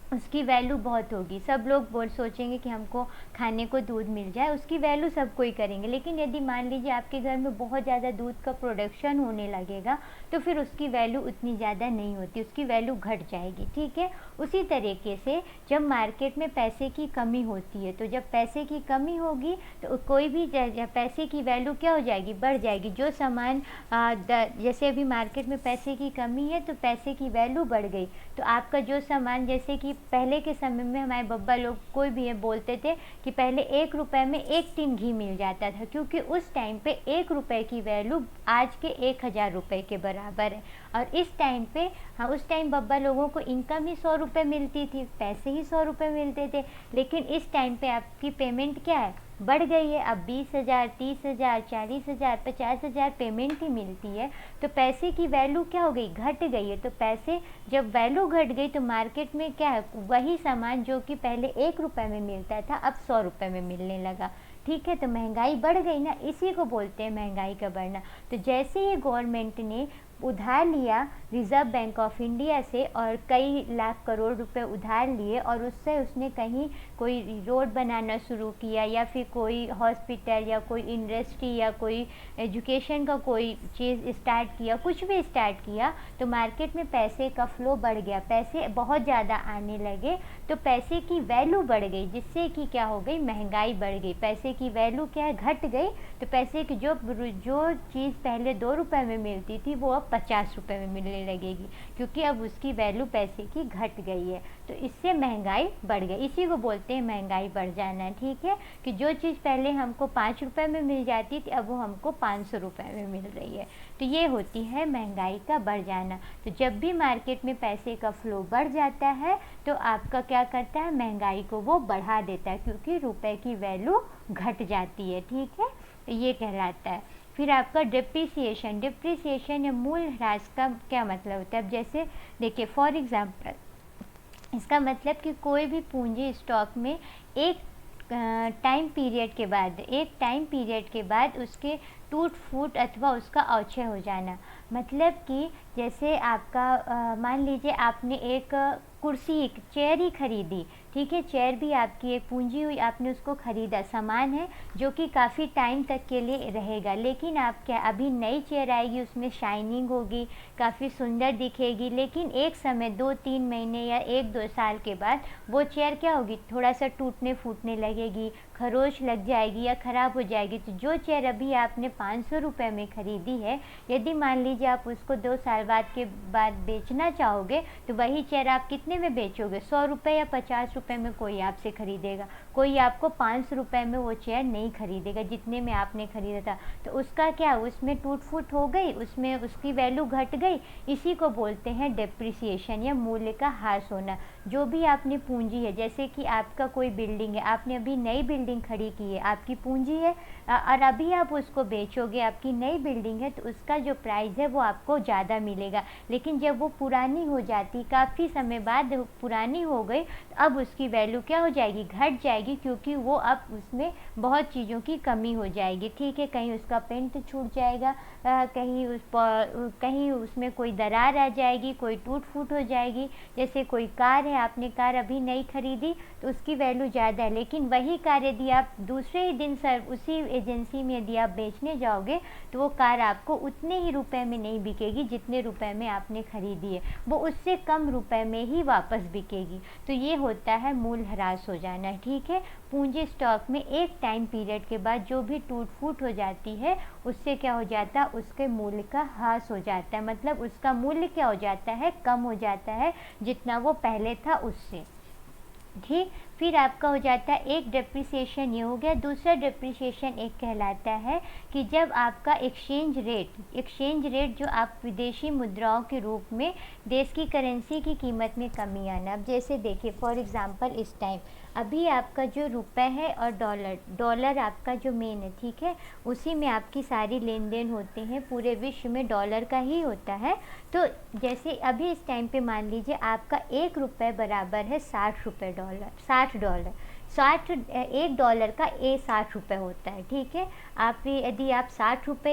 उसकी वैल्यू बहुत होगी। सब लोग सोचेंगे कि हमको खाने को दूध मिल जाए, उसकी वैल्यू सब कोई करेंगे। लेकिन यदि मान लीजिए आपके घर में बहुत ज़्यादा दूध का प्रोडक्शन होने लगेगा, तो फिर उसकी वैल्यू उतनी ज़्यादा नहीं होती, उसकी वैल्यू घट जाएगी, ठीक है। उसी तरीके से जब मार्केट में पैसे की कमी होती है, तो जब पैसे की कमी होगी तो कोई भी पैसे की वैल्यू क्या हो जाएगी, बढ़ जाएगी। जो सामान जैसे अभी मार्केट में पैसे की कमी है तो पैसे की वैल्यू बढ़ गई, तो आपका जो सामान, जैसे कि पहले के समय में हमारे बब्बा लोग कोई भी है बोलते थे कि पहले 1 रुपए में 1 टिन घी मिल जाता था, क्योंकि उस टाइम पे 1 रुपए की वैल्यू आज के 1000 रुपए के बराबर है। और इस टाइम पे, हाँ, उस टाइम बब्बा लोगों को इनकम ही 100 रुपए मिलती थी, पैसे ही 100 रुपए मिलते थे। लेकिन इस टाइम पे आपकी पेमेंट क्या है, बढ़ गई है। अब 20,000, 30,000, 40,000, 50,000 पेमेंट ही मिलती है, तो पैसे की वैल्यू क्या हो गई, घट गई है। तो पैसे जब वैल्यू घट गई तो मार्केट में क्या है, वही सामान जो कि पहले 1 रुपए में मिलता था अब 100 रुपए में मिलने लगा, ठीक है। तो महंगाई बढ़ गई ना, इसी को बोलते हैं महंगाई का बढ़ना। तो जैसे ही गवर्नमेंट ने उधार लिया रिज़र्व बैंक ऑफ इंडिया से, और कई लाख करोड़ रुपए उधार लिए, और उससे उसने कहीं कोई रोड बनाना शुरू किया, या फिर कोई हॉस्पिटल या कोई इंडस्ट्री या कोई एजुकेशन का कोई चीज़ स्टार्ट किया, कुछ भी स्टार्ट किया, तो मार्केट में पैसे का फ्लो बढ़ गया, पैसे बहुत ज़्यादा आने लगे, तो पैसे की वैल्यू बढ़ गई, जिससे कि क्या हो गई, महंगाई बढ़ गई। पैसे की वैल्यू क्या है, घट गई। तो पैसे की जो चीज़ पहले 2 रुपए में मिलती थी वो अब 50 रुपए में मिलने लगेगी, क्योंकि अब उसकी वैल्यू पैसे की घट गई है। तो इससे महंगाई बढ़ गई, इसी को बोलते हैं महंगाई बढ़ जाना, ठीक है। कि जो चीज़ पहले हमको 5 रुपए में मिल जाती थी अब वो हमको 500 रुपए में मिल रही है। तो ये होती है महंगाई का बढ़ जाना। तो जब भी मार्केट में पैसे का फ्लो बढ़ जाता है तो आपका क्या करता है, महंगाई को वो बढ़ा देता है, क्योंकि रुपए की वैल्यू घट जाती है, ठीक है। तो ये कहलाता है। फिर आपका डिप्रिसिएशन, डिप्रिसिएशन या मूल्यह्रास का क्या मतलब होता है। अब जैसे देखिए, फॉर एग्जांपल, इसका मतलब कि कोई भी पूंजी स्टॉक में एक टाइम पीरियड के बाद उसके टूट फूट अथवा उसका अवक्षय हो जाना। मतलब कि जैसे आपका मान लीजिए आपने एक कुर्सी, एक चेयर ही खरीदी, ठीक है। चेयर भी आपकी एक पूंजी हुई, आपने उसको खरीदा, सामान है जो कि काफ़ी टाइम तक के लिए रहेगा। लेकिन आप क्या, अभी नई चेयर आएगी, उसमें शाइनिंग होगी, काफ़ी सुंदर दिखेगी, लेकिन एक समय 2-3 महीने या 1-2 साल के बाद वो चेयर क्या होगी, थोड़ा सा टूटने फूटने लगेगी, खरोच लग जाएगी या ख़राब हो जाएगी। तो जो चेयर अभी आपने 500 रुपये में ख़रीदी है, यदि मान लीजिए आप उसको 2 साल बाद बेचना चाहोगे, तो वही चेयर आप कितने में बेचोगे, 100 रुपये या 50 रुपये में कोई आपसे ख़रीदेगा। कोई आपको 500 रुपये में वो चेयर नहीं ख़रीदेगा जितने में आपने ख़रीदा था। तो उसका क्या, उसमें टूट फूट हो गई, उसमें उसकी वैल्यू घट गई। इसी को बोलते हैं डेप्रिसिएशन या मूल्य का ह्रास होना। जो भी आपने पूंजी है, जैसे कि आपका कोई बिल्डिंग है, आपने अभी नई बिल्डिंग खड़ी की है, आपकी पूंजी है, और अभी आप उसको बेचोगे, आपकी नई बिल्डिंग है, तो उसका जो प्राइस है वो आपको ज़्यादा मिलेगा। लेकिन जब वो पुरानी हो जाती, काफ़ी समय बाद पुरानी हो गई, तो अब उसकी वैल्यू क्या हो जाएगी, घट जाएगी, क्योंकि वो अब उसमें बहुत चीज़ों की कमी हो जाएगी, ठीक है। कहीं उसका पेंट छूट जाएगा, कहीं उसमें कोई दरार आ जाएगी, कोई टूट फूट हो जाएगी। जैसे कोई कार है, आपने कार अभी नई खरीदी तो उसकी वैल्यू ज़्यादा है, लेकिन वही कार यदि आप दूसरे ही दिन उसी एजेंसी में यदि आप बेचने जाओगे, तो वो कार आपको उतने ही रुपए में नहीं बिकेगी जितने रुपए में आपने खरीदी है, वो उससे कम रुपए में ही वापस बिकेगी। तो ये होता है मूल्यह्रास हो जाना, ठीक है। पूंजी स्टॉक में एक टाइम पीरियड के बाद जो भी टूट फूट हो जाती है, उससे क्या हो जाता है, उसके मूल्य का ह्रास हो जाता है। मतलब उसका मूल्य क्या हो जाता है, कम हो जाता है जितना वो पहले था उससे, ठीक। फिर आपका हो जाता है, एक डेप्रिसिएशन ये हो गया। दूसरा डेप्रिसिएशन एक कहलाता है कि जब आपका एक्सचेंज रेट जो आप विदेशी मुद्राओं के रूप में देश की करेंसी की कीमत में कमी आना। अब जैसे देखिए, फॉर एग्जांपल इस टाइम अभी आपका जो रुपए है और डॉलर आपका जो मेन है, ठीक है, उसी में आपकी सारी लेन देन होते हैं, पूरे विश्व में डॉलर का ही होता है। तो जैसे अभी इस टाइम पे मान लीजिए आपका 1 रुपये बराबर है 60 डॉलर। $1 का $60 होता है, ठीक है। यदि आप $60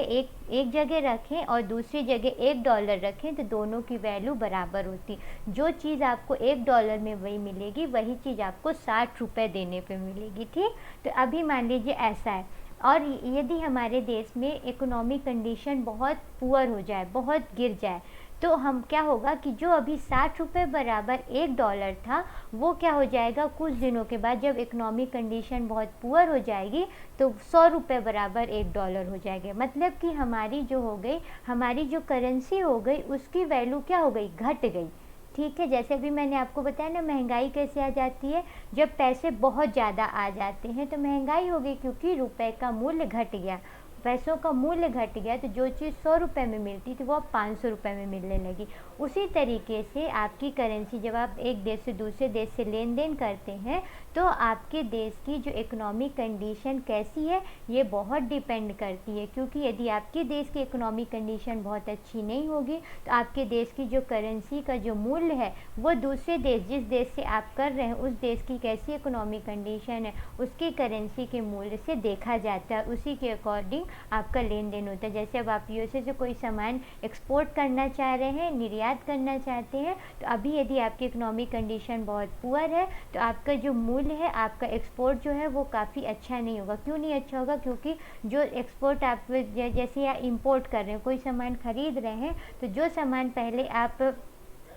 एक जगह रखें और दूसरी जगह $1 रखें तो दोनों की वैल्यू बराबर होती। जो चीज़ आपको $1 में वही मिलेगी, वही चीज़ आपको $60 देने पे मिलेगी, ठीक। तो अभी मान लीजिए ऐसा है, और यदि हमारे देश में इकोनॉमिक कंडीशन बहुत पुअर हो जाए, बहुत गिर जाए, तो हम क्या होगा कि जो अभी $60 बराबर $1 था, वो क्या हो जाएगा कुछ दिनों के बाद, जब इकोनॉमिक कंडीशन बहुत पुअर हो जाएगी तो $100 बराबर $1 हो जाएगा। मतलब कि हमारी जो करेंसी हो गई, उसकी वैल्यू क्या हो गई, घट गई, ठीक है। जैसे अभी मैंने आपको बताया ना, महंगाई कैसे आ जाती है, जब पैसे बहुत ज़्यादा आ जाते हैं तो महंगाई हो गई, क्योंकि रुपए का मूल्य घट गया, पैसों का मूल्य घट गया, तो जो चीज़ $100 में मिलती थी वो अब $500 में मिलने लगी। उसी तरीके से आपकी करेंसी, जब आप एक देश से दूसरे देश से लेन देन करते हैं, तो आपके देश की जो इकोनॉमिक कंडीशन कैसी है, ये बहुत डिपेंड करती है। क्योंकि यदि आपके देश की इकोनॉमिक कंडीशन बहुत अच्छी नहीं होगी, तो आपके देश की जो करेंसी का जो मूल्य है, वो दूसरे देश, जिस देश से आप कर रहे हैं, उस देश की कैसी इकोनॉमिक कंडीशन है, उसकी करेंसी के मूल्य से देखा जाता है, उसी के अकॉर्डिंग आपका लेन देन होता है। जैसे अब आप यूएसए से कोई सामान एक्सपोर्ट करना चाह रहे हैं, निर्यात करना चाहते हैं, तो अभी यदि आपकी इकोनॉमिक कंडीशन बहुत पुअर है, तो आपका जो मूल्य है, आपका एक्सपोर्ट जो है वो काफ़ी अच्छा नहीं होगा। क्यों नहीं अच्छा होगा, क्योंकि जो एक्सपोर्ट आप जैसे आप इंपोर्ट कर रहे हैं, कोई सामान खरीद रहे हैं, तो जो सामान पहले आप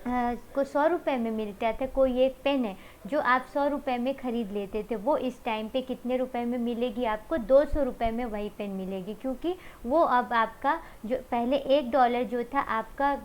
को $100 में मिलता था, कोई एक पेन है जो आप $100 में ख़रीद लेते थे, वो इस टाइम पे कितने रुपए में मिलेगी, आपको $200 में वही पेन मिलेगी। क्योंकि वो अब आपका जो पहले $1 जो था आपका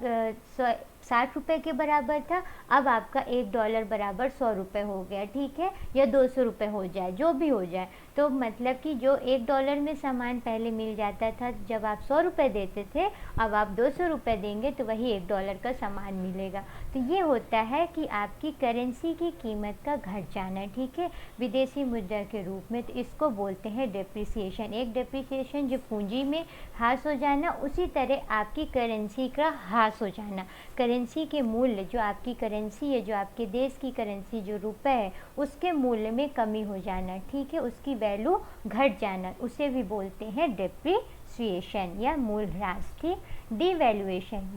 $60 के बराबर था, अब आपका $1 बराबर $100 हो गया, ठीक है, या $200 हो जाए, जो भी हो जाए। तो मतलब कि जो $1 में सामान पहले मिल जाता था जब आप $100 देते थे, अब आप $200 देंगे तो वही $1 का सामान मिलेगा। तो ये होता है कि आपकी करेंसी की कीमत का घट जाना, ठीक है, विदेशी मुद्रा के रूप में। तो इसको बोलते हैं डेप्रिसिएशन। एक डेप्रिसिएशन जो पूंजी में ह्रास हो जाना, उसी तरह आपकी करेंसी का ह्रास हो जाना। करेंसी के मूल्य, जो आपकी करेंसी है, जो आपके देश की करेंसी जो रुपए है, उसके मूल्य में कमी हो जाना, ठीक है, उसकी वैल्यू घट जाना, उसे भी बोलते हैं डेप्रिसिएशन या मूल्य ह्रास, ठीक।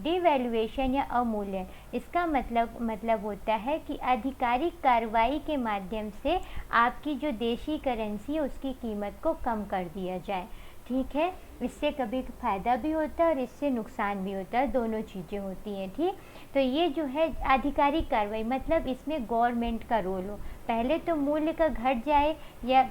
डिवैल्यूएशन या अवमूल्यन, इसका मतलब होता है कि आधिकारिक कार्रवाई के माध्यम से आपकी जो देशी करेंसी है उसकी कीमत को कम कर दिया जाए, ठीक है। इससे कभी फ़ायदा भी होता है और इससे नुकसान भी होता है, दोनों चीज़ें होती हैं, ठीक। तो ये जो है आधिकारिक कार्रवाई, मतलब इसमें गवर्नमेंट का रोल हो। पहले तो मूल्य का घट जाए, या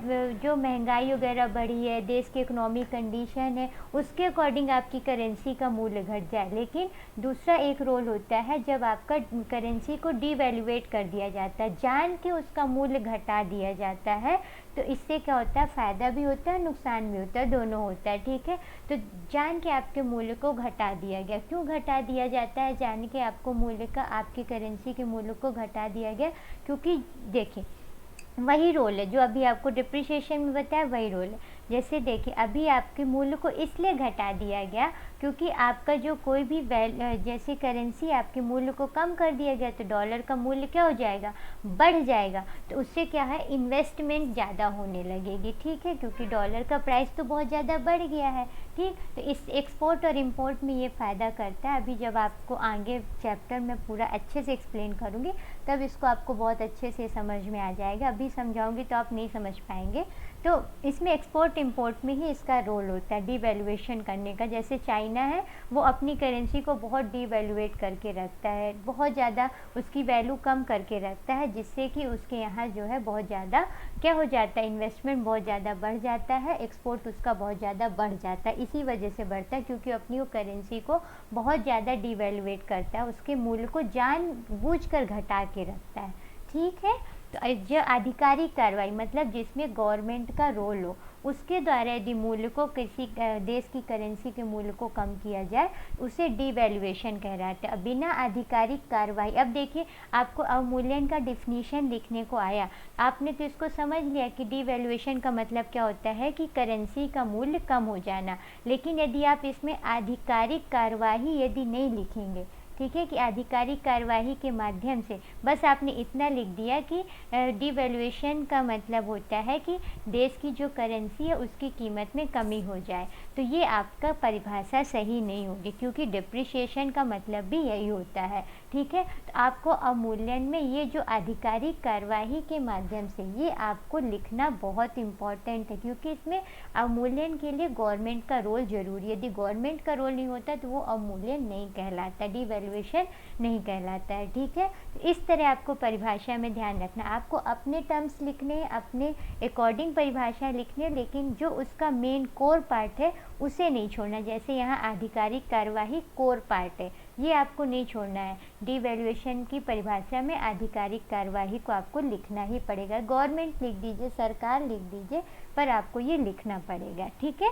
जो महंगाई वगैरह बढ़ी है, देश की इकोनॉमिक कंडीशन है, उसके अकॉर्डिंग आपकी करेंसी का मूल्य घट जाए। लेकिन दूसरा एक रोल होता है जब आपका करेंसी को डिवैल्यूएट कर दिया जाता है, जान के उसका मूल्य घटा दिया जाता है, तो इससे क्या होता है, फ़ायदा भी होता है, नुकसान भी होता है, दोनों होता है, ठीक है। तो जान के आपके मूल्य को घटा दिया गया। क्यों घटा दिया जाता है जान के आपको मूल्य का, आपकी करेंसी के मूल्य को घटा दिया गया? क्योंकि देखिए, वही रोल है जो अभी आपको डिप्रिसिएशन में बताया, वही रोल है। जैसे देखिए, अभी आपके मूल्य को इसलिए घटा दिया गया क्योंकि आपका जो कोई भी जैसे करेंसी आपके मूल्य को कम कर दिया गया, तो डॉलर का मूल्य क्या हो जाएगा, बढ़ जाएगा। तो उससे क्या है, इन्वेस्टमेंट ज़्यादा होने लगेगी, ठीक है, क्योंकि डॉलर का प्राइस तो बहुत ज़्यादा बढ़ गया है, ठीक। तो इस एक्सपोर्ट और इम्पोर्ट में ये फ़ायदा करता है। अभी जब आपको आगे चैप्टर में पूरा अच्छे से एक्सप्लेन करूँगी, तब इसको आपको बहुत अच्छे से समझ में आ जाएगा। अभी समझाऊँगी तो आप नहीं समझ पाएंगे। तो इसमें एक्सपोर्ट इंपोर्ट में ही इसका रोल होता है डिवैल्यूएशन करने का। जैसे चाइना है, वो अपनी करेंसी को बहुत डिवैल्यूएट करके रखता है, बहुत ज़्यादा उसकी वैल्यू कम करके रखता है, जिससे कि उसके यहाँ जो है बहुत ज़्यादा क्या हो जाता है, इन्वेस्टमेंट बहुत ज़्यादा बढ़ जाता है, एक्सपोर्ट उसका बहुत ज़्यादा बढ़ जाता है। इसी वजह से बढ़ता है क्योंकि अपनी वो करेंसी को बहुत ज़्यादा डिवैल्यूएट करता है, उसके मूल्य को जानबूझकर घटा के रखता है, ठीक है। तो जो आधिकारिक कार्रवाई, मतलब जिसमें गवर्नमेंट का रोल हो, उसके द्वारा यदि मूल्य को, किसी देश की करेंसी के मूल्य को कम किया जाए, उसे डिवैल्यूएशन कहलाता है। बिना आधिकारिक कार्रवाई, अब देखिए आपको अवमूल्यन का डिफिनीशन लिखने को आया, आपने तो इसको समझ लिया कि डिवैल्यूएशन का मतलब क्या होता है कि करेंसी का मूल्य कम हो जाना। लेकिन यदि आप इसमें आधिकारिक कार्रवाई यदि नहीं लिखेंगे, ठीक है, कि आधिकारिक कार्यवाही के माध्यम से। बस आपने इतना लिख दिया कि डिवैल्यूएशन का मतलब होता है कि देश की जो करेंसी है उसकी कीमत में कमी हो जाए। तो ये आपका परिभाषा सही नहीं होगी, क्योंकि डिप्रिसिएशन का मतलब भी यही होता है। ठीक है, तो आपको अवमूल्यन में ये जो आधिकारिक कार्यवाही के माध्यम से, ये आपको लिखना बहुत इम्पॉर्टेंट है, क्योंकि इसमें अवमूल्यन के लिए गवर्नमेंट का रोल जरूरी है। यदि गवर्नमेंट का रोल नहीं होता तो वो अवमूल्यन नहीं कहलाता, डिवैल्यूएशन नहीं कहलाता है। ठीक है, तो इस तरह आपको परिभाषा में ध्यान रखना, आपको अपने टर्म्स लिखने हैं, अपने अकॉर्डिंग परिभाषा लिखनी है, लेकिन जो उसका मेन कोर पार्ट है उसे नहीं छोड़ना। जैसे यहाँ आधिकारिक कार्यवाही कोर पार्ट है, ये आपको नहीं छोड़ना है। डिवैल्यूएशन की परिभाषा में आधिकारिक कार्यवाही को आपको लिखना ही पड़ेगा। गवर्नमेंट लिख दीजिए, सरकार लिख दीजिए, पर आपको ये लिखना पड़ेगा। ठीक है,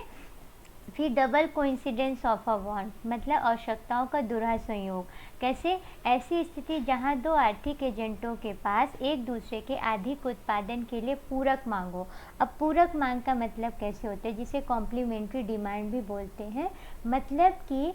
फिर double coincidence of a want, मतलब आवश्यकताओं का दुहरा संयोग। कैसे? ऐसी स्थिति जहां दो आर्थिक एजेंटों के पास एक दूसरे के अधिक उत्पादन के लिए पूरक मांग हो। अब पूरक मांग का मतलब कैसे होता है, जिसे कॉम्प्लीमेंट्री डिमांड भी बोलते हैं। मतलब कि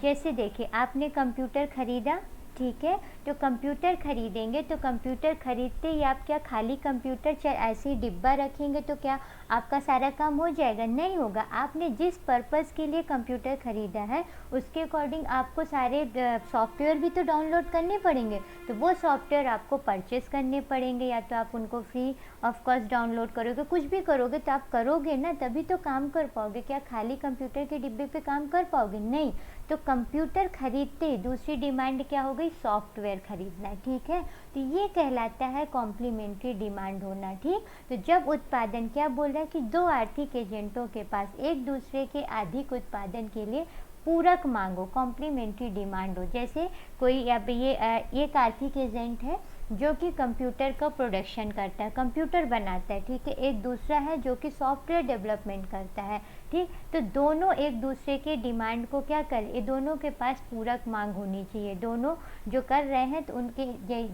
जैसे देखिए, आपने कंप्यूटर खरीदा, ठीक है, तो कंप्यूटर खरीदेंगे तो कंप्यूटर खरीदते ही आप क्या खाली कंप्यूटर ऐसे ही डिब्बा रखेंगे तो क्या आपका सारा काम हो जाएगा? नहीं होगा। आपने जिस पर्पज़ के लिए कंप्यूटर ख़रीदा है उसके अकॉर्डिंग आपको सारे सॉफ्टवेयर भी तो डाउनलोड करने पड़ेंगे, तो वो सॉफ्टवेयर आपको परचेस करने पड़ेंगे, या तो आप उनको फ्री ऑफ कॉस्ट डाउनलोड करोगे, कुछ भी करोगे तो आप करोगे ना, तभी तो काम कर पाओगे। क्या खाली कंप्यूटर के डिब्बे पे काम कर पाओगे? नहीं। तो कंप्यूटर खरीदते ही दूसरी डिमांड क्या हो गई? सॉफ्टवेयर खरीदना। ठीक है, तो ये कहलाता है कॉम्प्लीमेंट्री डिमांड होना। ठीक, तो जब उत्पादन, क्या बोल रहा है कि दो आर्थिक एजेंटों के पास एक दूसरे के अधिक उत्पादन के लिए पूरक मांग हो, कॉम्प्लीमेंट्री डिमांड हो। जैसे कोई, अब ये एक आर्थिक एजेंट है जो कि कंप्यूटर का प्रोडक्शन करता है, कंप्यूटर बनाता है, ठीक है, एक दूसरा है जो कि सॉफ्टवेयर डेवलपमेंट करता है। ठीक, तो दोनों एक दूसरे के डिमांड को क्या करें, ये दोनों के पास पूरक मांग होनी चाहिए। दोनों जो कर रहे हैं तो उनके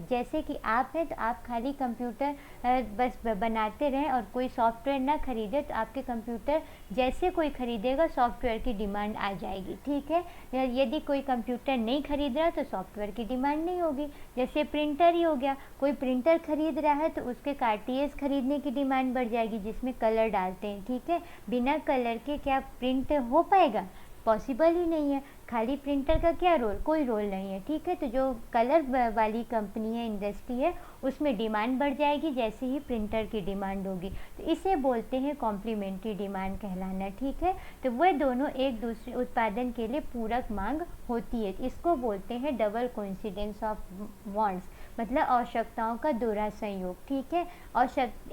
जैसे कि आप हैं तो आप खाली कंप्यूटर बस बनाते रहें और कोई सॉफ्टवेयर ना खरीदे, तो आपके कंप्यूटर जैसे कोई खरीदेगा सॉफ्टवेयर की डिमांड आ जाएगी। ठीक है, यदि कोई कंप्यूटर नहीं खरीद रहा तो सॉफ्टवेयर की डिमांड नहीं होगी। जैसे प्रिंटर ही हो गया, कोई प्रिंटर खरीद रहा है तो उसके कार्टिएज खरीदने की डिमांड बढ़ जाएगी, जिसमें कलर डालते हैं। ठीक है, बिना कलर के क्या प्रिंट हो पाएगा? पॉसिबल ही नहीं है। खाली प्रिंटर का क्या रोल? कोई रोल नहीं है। ठीक है, तो जो कलर वाली कंपनी है, इंडस्ट्री है, उसमें डिमांड बढ़ जाएगी जैसे ही प्रिंटर की डिमांड होगी, तो इसे बोलते हैं कॉम्प्लीमेंट्री डिमांड कहलाना। ठीक है, तो वह दोनों एक दूसरे उत्पादन के लिए पूरक मांग होती है, इसको बोलते हैं डबल कोइंसिडेंस ऑफ वांट्स, मतलब आवश्यकताओं का दोहरा संयोग। ठीक है,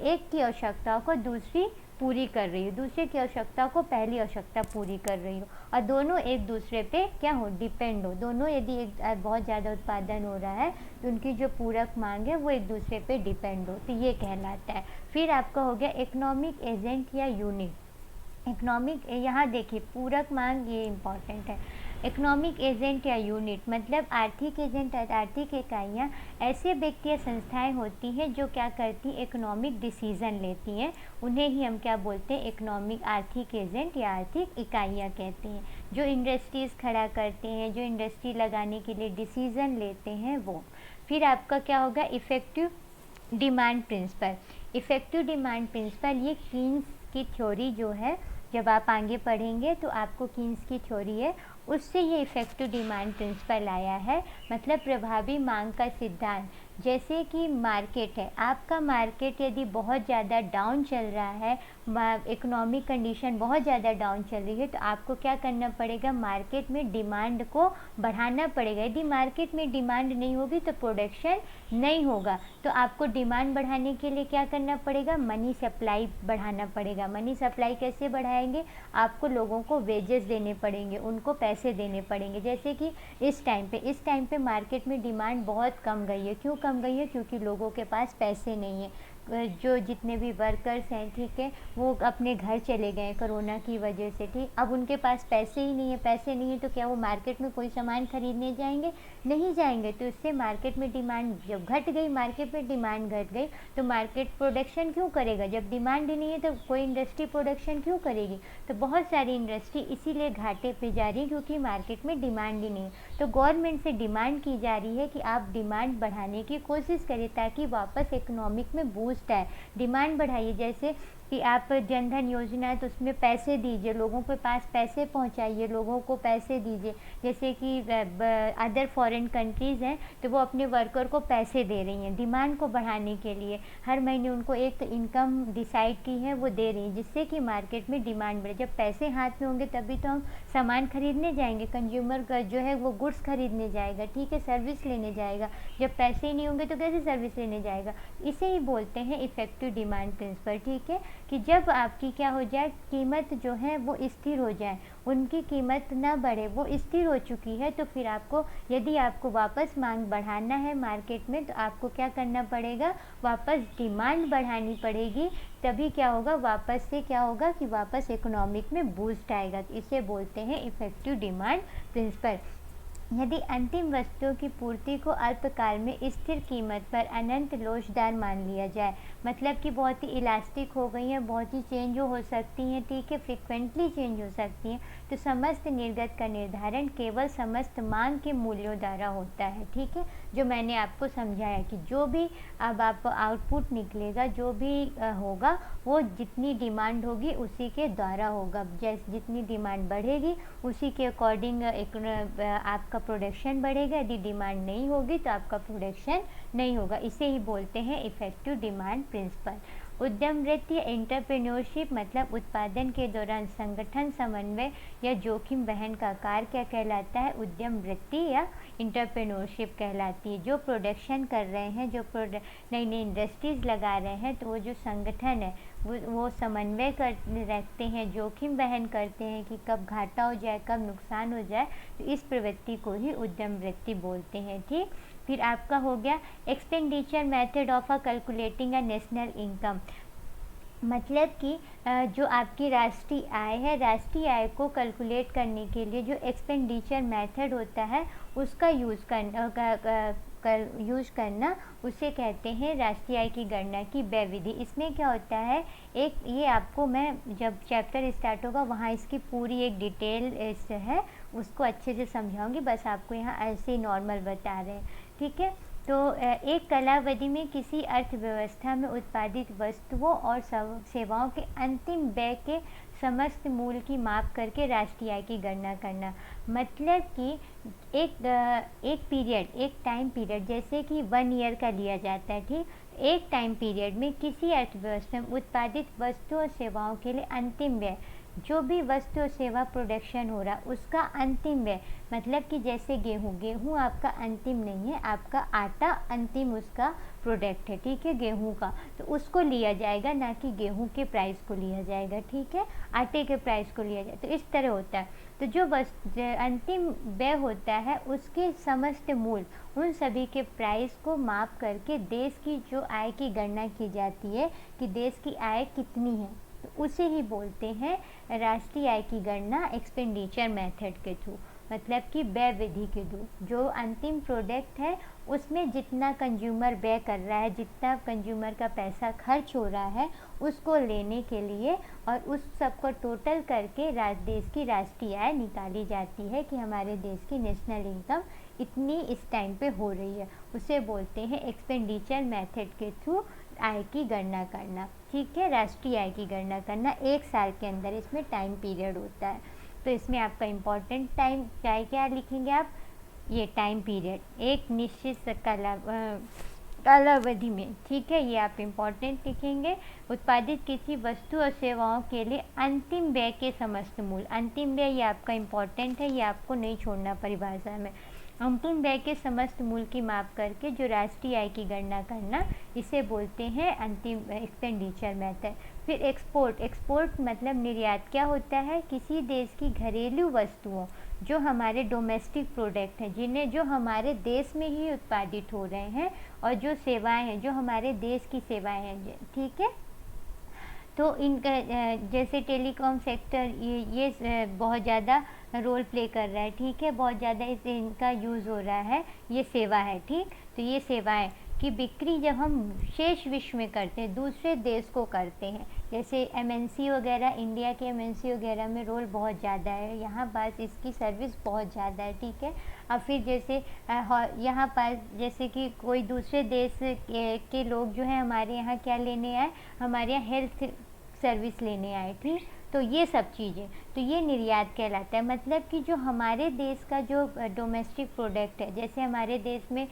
एक की आवश्यकताओं को दूसरी पूरी कर रही हो, दूसरे की आवश्यकता को पहली आवश्यकता पूरी कर रही हो, और दोनों एक दूसरे पे क्या हो? डिपेंड हो। दोनों यदि बहुत ज़्यादा उत्पादन हो रहा है तो उनकी जो पूरक मांग है वो एक दूसरे पे डिपेंड हो, तो ये कहलाता है। फिर आपका हो गया इकोनॉमिक एजेंट या यूनिट। इकोनॉमिक, यहाँ देखिए पूरक मांग, ये इम्पॉर्टेंट है। इकोनॉमिक एजेंट या यूनिट मतलब आर्थिक एजेंट, आर्थिक इकाइयाँ ऐसे व्यक्ति या संस्थाएं होती हैं जो क्या करती हैं? इकोनॉमिक डिसीजन लेती हैं, उन्हें ही हम क्या बोलते हैं? इकोनॉमिक आर्थिक एजेंट या आर्थिक इकाइयाँ कहते हैं। जो इंडस्ट्रीज़ खड़ा करते हैं, जो इंडस्ट्री लगाने के लिए डिसीज़न लेते हैं वो। फिर आपका क्या होगा? Effective demand principle. Effective demand principle, ये कीन्स की थ्योरी जो है, जब आप आगे पढ़ेंगे तो आपको कीन्स की थ्योरी है, उससे ये इफ़ेक्टिव डिमांड प्रिंसिपल आया है, मतलब प्रभावी मांग का सिद्धांत। जैसे कि मार्केट है, आपका मार्केट यदि बहुत ज़्यादा डाउन चल रहा है, इकोनॉमिक कंडीशन बहुत ज़्यादा डाउन चल रही है, तो आपको क्या करना पड़ेगा? मार्केट में डिमांड को बढ़ाना पड़ेगा। यदि मार्केट में डिमांड नहीं होगी तो प्रोडक्शन नहीं होगा, तो आपको डिमांड बढ़ाने के लिए क्या करना पड़ेगा? मनी सप्लाई बढ़ाना पड़ेगा। मनी सप्लाई कैसे बढ़ाएंगे? आपको लोगों को वेजेस देने पड़ेंगे, उनको पैसे देने पड़ेंगे। जैसे कि इस टाइम पे मार्केट में डिमांड बहुत कम गई है। क्यों कम गई है? क्योंकि लोगों के पास पैसे नहीं है। जो जितने भी वर्कर्स हैं, ठीक है, वो अपने घर चले गए कोरोना की वजह से, ठीक। अब उनके पास पैसे ही नहीं है, पैसे नहीं है तो क्या वो मार्केट में कोई सामान खरीदने जाएंगे? नहीं जाएंगे। तो इससे मार्केट में डिमांड जब घट गई, मार्केट में डिमांड घट गई, तो मार्केट प्रोडक्शन क्यों करेगा? जब डिमांड ही नहीं है तो कोई इंडस्ट्री प्रोडक्शन क्यों करेगी? तो बहुत सारी इंडस्ट्री इसीलिए घाटे पे जा रही है, क्योंकि मार्केट में डिमांड ही नहीं है। तो गवर्नमेंट से डिमांड की जा रही है कि आप डिमांड बढ़ाने की कोशिश करिए ताकि वापस इकोनॉमिक में बूस्ट आए। डिमांड बढ़ाइए, जैसे कि आप जनधन योजना है तो उसमें पैसे दीजिए, लोगों के पास पैसे पहुंचाइए, लोगों को पैसे दीजिए। जैसे कि अदर फॉरेन कंट्रीज़ हैं तो वो अपने वर्कर को पैसे दे रही हैं डिमांड को बढ़ाने के लिए, हर महीने उनको एक इनकम डिसाइड की है वो दे रही हैं, जिससे कि मार्केट में डिमांड बढ़े। जब पैसे हाथ में होंगे तभी तो हम सामान खरीदने जाएंगे, कंज्यूमर का जो है वो गुड्स खरीदने जाएगा, ठीक है, सर्विस लेने जाएगा। जब पैसे ही नहीं होंगे तो कैसे सर्विस लेने जाएगा? इसे ही बोलते हैं इफ़ेक्टिव डिमांड प्रिंसिपल, ठीक है, कि जब आपकी क्या हो जाए, कीमत जो है वो स्थिर हो जाए, उनकी कीमत ना बढ़े, वो स्थिर हो चुकी है, तो फिर आपको, यदि आपको वापस मांग बढ़ाना है मार्केट में, तो आपको क्या करना पड़ेगा? वापस डिमांड बढ़ानी पड़ेगी। तभी क्या होगा, वापस से क्या होगा कि वापस इकोनॉमिक में बूस्ट आएगा। तो इसे बोलते हैं इफ़ेक्टिव डिमांड प्रिंसिपल। यदि अंतिम वस्तुओं की पूर्ति को अल्पकाल में स्थिर कीमत पर अनंत लोचदार मान लिया जाए, मतलब कि बहुत ही इलास्टिक हो गई हैं, बहुत ही चेंज हो सकती हैं, ठीक है, फ्रिक्वेंटली चेंज हो सकती हैं, तो समस्त निर्गत का निर्धारण केवल समस्त मांग के मूल्यों द्वारा होता है, ठीक है। जो मैंने आपको समझाया कि जो भी अब आप आउटपुट निकलेगा, जो भी होगा वो जितनी डिमांड होगी उसी के द्वारा होगा। जैसे जितनी डिमांड बढ़ेगी उसी के अकॉर्डिंग आपका प्रोडक्शन बढ़ेगा। यदि डिमांड नहीं होगी तो आपका प्रोडक्शन नहीं होगा। इसे ही बोलते हैं इफ़ेक्टिव डिमांड प्रिंसिपल। उद्यम वृत्ति या एंटरप्रेन्योरशिप मतलब उत्पादन के दौरान संगठन समन्वय या जोखिम वहन का कार्य क्या कहलाता है? उद्यम वृत्ति या एंटरप्रेन्योरशिप कहलाती है। जो प्रोडक्शन कर रहे हैं, जो नई नई इंडस्ट्रीज़ लगा रहे हैं, तो वो जो संगठन है वो समन्वय कर रखते हैं, जोखिम वहन करते हैं कि कब घाटा हो जाए, कब नुकसान हो जाए, तो इस प्रवृत्ति को ही उद्यम वृत्ति बोलते हैं, ठीक। फिर आपका हो गया expenditure method of a calculating a national income, मतलब कि जो आपकी राष्ट्रीय आय है, राष्ट्रीय आय को कैलकुलेट करने के लिए जो एक्सपेंडिचर मेथड होता है उसका यूज़ करना उसे कहते हैं राष्ट्रीय आय की गणना की व्यय विधि। इसमें क्या होता है, एक ये आपको मैं जब चैप्टर स्टार्ट होगा वहाँ इसकी पूरी एक डिटेल है उसको अच्छे से समझाऊंगी, बस आपको यहाँ ऐसे ही नॉर्मल बता रहे हैं, ठीक है। तो एक कालावधि में किसी अर्थव्यवस्था में उत्पादित वस्तुओं और सेवाओं के अंतिम व्यय के समस्त मूल्य की माप करके राष्ट्रीय आय की गणना करना, मतलब कि एक पीरियड, एक टाइम पीरियड, जैसे कि 1 ईयर का लिया जाता है, ठीक। एक टाइम पीरियड में किसी अर्थव्यवस्था में उत्पादित वस्तु और सेवाओं के लिए अंतिम व्यय, जो भी वस्तु और सेवा प्रोडक्शन हो रहा उसका अंतिम व्यय, मतलब कि जैसे गेहूँ आपका अंतिम नहीं है, आपका आटा अंतिम उसका प्रोडक्ट है, ठीक है, गेहूँ का, तो उसको लिया जाएगा, ना कि गेहूँ के प्राइस को लिया जाएगा, ठीक है, आटे के प्राइस को लिया जाए, तो इस तरह होता है। तो जो अंतिम व्यय होता है उसके समस्त मूल्य, उन सभी के प्राइस को माप करके देश की जो आय की गणना की जाती है कि देश की आय कितनी है, तो उसे ही बोलते हैं राष्ट्रीय आय की गणना एक्सपेंडिचर मेथड के थ्रू, मतलब कि व्यय विधि के थ्रू। जो अंतिम प्रोडक्ट है उसमें जितना कंज्यूमर व्यय कर रहा है, जितना कंज्यूमर का पैसा खर्च हो रहा है उसको लेने के लिए और उस सब को टोटल करके देश की राष्ट्रीय आय निकाली जाती है कि हमारे देश की नेशनल इनकम इतनी इस टाइम पे हो रही है, उसे बोलते हैं एक्सपेंडिचर मेथड के थ्रू आय की गणना करना, ठीक है, राष्ट्रीय आय की गणना करना 1 साल के अंदर, इसमें टाइम पीरियड होता है। तो इसमें आपका इम्पोर्टेंट टाइम क्या लिखेंगे आप, ये टाइम पीरियड एक निश्चित कालावधि में, ठीक है, ये आप इम्पोर्टेंट लिखेंगे। उत्पादित किसी वस्तु और सेवाओं के लिए अंतिम व्यय के समस्त मूल्य, अंतिम व्यय ये आपका इम्पोर्टेंट है, ये आपको नहीं छोड़ना परिभाषा में। अंतिम व्यय के समस्त मूल्य की माप करके जो राष्ट्रीय आय की गणना करना, इसे बोलते हैं अंतिम एक्सपेंडिचर मेथड। फिर एक्सपोर्ट, एक्सपोर्ट मतलब निर्यात क्या होता है, किसी देश की घरेलू वस्तुओं जो हमारे डोमेस्टिक प्रोडक्ट हैं, जिन्हें जो हमारे देश में ही उत्पादित हो रहे हैं, और जो सेवाएं हैं जो हमारे देश की सेवाएं हैं, ठीक है। तो इनका जैसे टेलीकॉम सेक्टर ये बहुत ज़्यादा रोल प्ले कर रहा है, ठीक है, बहुत ज़्यादा इनका यूज़ हो रहा है, ये सेवा है, ठीक। तो ये सेवाएं की बिक्री जब हम शेष विश्व में करते हैं, दूसरे देश को करते हैं, जैसे एमएनसी वगैरह, इंडिया के एमएनसी वगैरह में रोल बहुत ज़्यादा है, यहाँ पास इसकी सर्विस बहुत ज़्यादा है, ठीक है। और फिर जैसे यहाँ पास जैसे कि कोई दूसरे देश के लोग जो है हमारे यहाँ क्या लेने आए, हमारे यहाँ हेल्थ सर्विस लेने आए, ठीक। तो ये सब चीज़ें, तो ये निर्यात कहलाता है। मतलब कि जो हमारे देश का जो डोमेस्टिक प्रोडक्ट है, जैसे हमारे देश में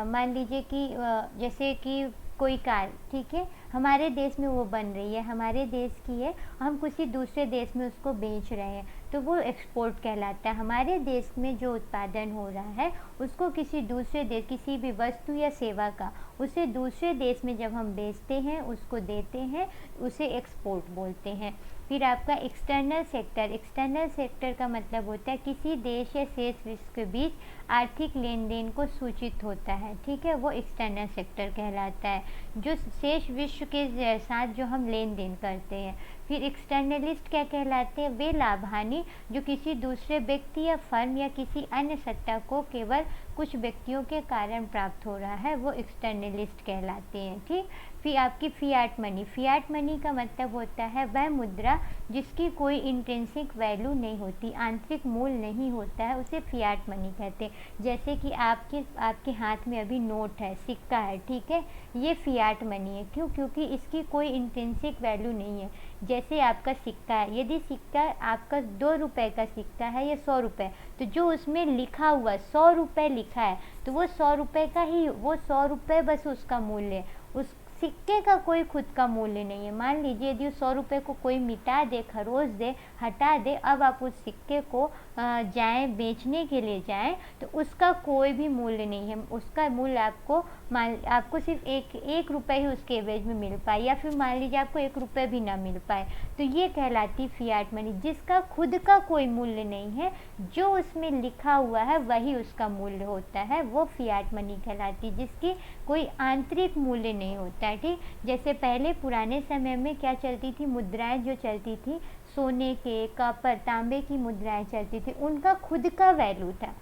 मान लीजिए कि जैसे कि कोई कार, ठीक है, हमारे देश में वो बन रही है, हमारे देश की है, हम किसी दूसरे देश में उसको बेच रहे हैं, तो वो एक्सपोर्ट कहलाता है। हमारे देश में जो उत्पादन हो रहा है उसको किसी दूसरे देश, किसी भी वस्तु या सेवा का, उसे दूसरे देश में जब हम बेचते हैं, उसको देते हैं, उसे एक्सपोर्ट बोलते हैं। फिर आपका एक्सटर्नल सेक्टर, एक्सटर्नल सेक्टर का मतलब होता है किसी देश या शेष विश्व के बीच आर्थिक लेन देन को सूचित होता है, ठीक है, वो एक्सटर्नल सेक्टर कहलाता है, जो शेष विश्व के साथ जो हम लेन देन करते हैं। फिर एक्सटर्नलिस्ट क्या कहलाते हैं, वे लाभ हानि जो किसी दूसरे व्यक्ति या फर्म या किसी अन्य सत्ता को केवल कुछ व्यक्तियों के कारण प्राप्त हो रहा है, वो एक्सटर्नलिस्ट कहलाते हैं, ठीक। फिर आपकी फियाट मनी, फियाट मनी का मतलब होता है वह मुद्रा जिसकी कोई इंट्रिंसिक वैल्यू नहीं होती, आंतरिक मूल्य नहीं होता है, उसे फियाट मनी कहते हैं। जैसे कि आपके हाथ में अभी नोट है, सिक्का है, ठीक है, ये फियाट मनी है। क्यों? क्योंकि इसकी कोई इंट्रिंसिक वैल्यू नहीं है। जैसे आपका सिक्का है, यदि सिक्का आपका 2 रुपए का सिक्का है या 100 रुपये, तो जो उसमें लिखा हुआ 100 रुपये लिखा है, तो वो 100 रुपये का ही, वो 100 रुपये बस उसका मूल्य है, उस सिक्के का कोई खुद का मूल्य नहीं है। मान लीजिए यदि 100 रुपये को कोई मिटा दे, खरोच दे, हटा दे, अब आप उस सिक्के को जाएं बेचने के लिए जाएं, तो उसका कोई भी मूल्य नहीं है, उसका मूल्य आपको सिर्फ एक रुपये ही उसके एवरेज में मिल पाए, या फिर मान लीजिए आपको 1 रुपये भी ना मिल पाए, तो ये कहलाती फियाट मनी, जिसका खुद का कोई मूल्य नहीं है, जो उसमें लिखा हुआ है वही उसका मूल्य होता है, वो फियाट मनी कहलाती, जिसकी कोई आंतरिक मूल्य नहीं होता है, ठीक। जैसे पहले पुराने समय में क्या चलती थी, मुद्राएं जो चलती थी, सोने के, कॉपर, तांबे की मुद्राएं चलती थी, उनका खुद का वैल्यू था,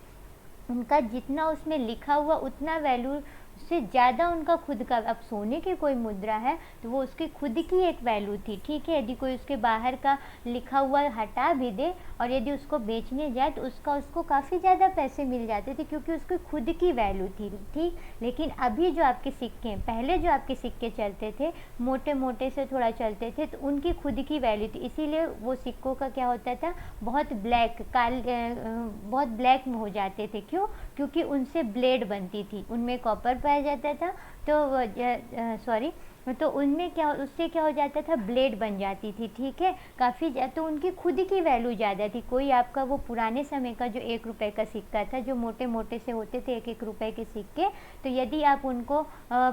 उनका जितना उसमें लिखा हुआ उतना वैल्यू से ज़्यादा उनका खुद का। अब सोने की कोई मुद्रा है तो वो उसकी खुद की एक वैल्यू थी, ठीक है। यदि कोई उसके बाहर का लिखा हुआ हटा भी दे और यदि उसको बेचने जाए तो उसको काफ़ी ज़्यादा पैसे मिल जाते थे, क्योंकि उसकी खुद की वैल्यू थी, ठीक। लेकिन अभी जो आपके सिक्के हैं, पहले जो आपके सिक्के चलते थे, मोटे मोटे से थोड़ा चलते थे, तो उनकी खुद की वैल्यू थी, इसीलिए वो सिक्कों का क्या होता था, बहुत ब्लैक में हो जाते थे। क्यों? क्योंकि उनसे ब्लेड बनती थी, उनमें कॉपर पाया जाता था, तो उनमें उससे क्या हो जाता था, ब्लेड बन जाती थी, ठीक है, काफ़ी तो उनकी खुद की वैल्यू ज़्यादा थी। कोई आपका वो पुराने समय का जो 1 रुपये का सिक्का था, जो मोटे मोटे से होते थे 1-1 रुपये के सिक्के, तो यदि आप उनको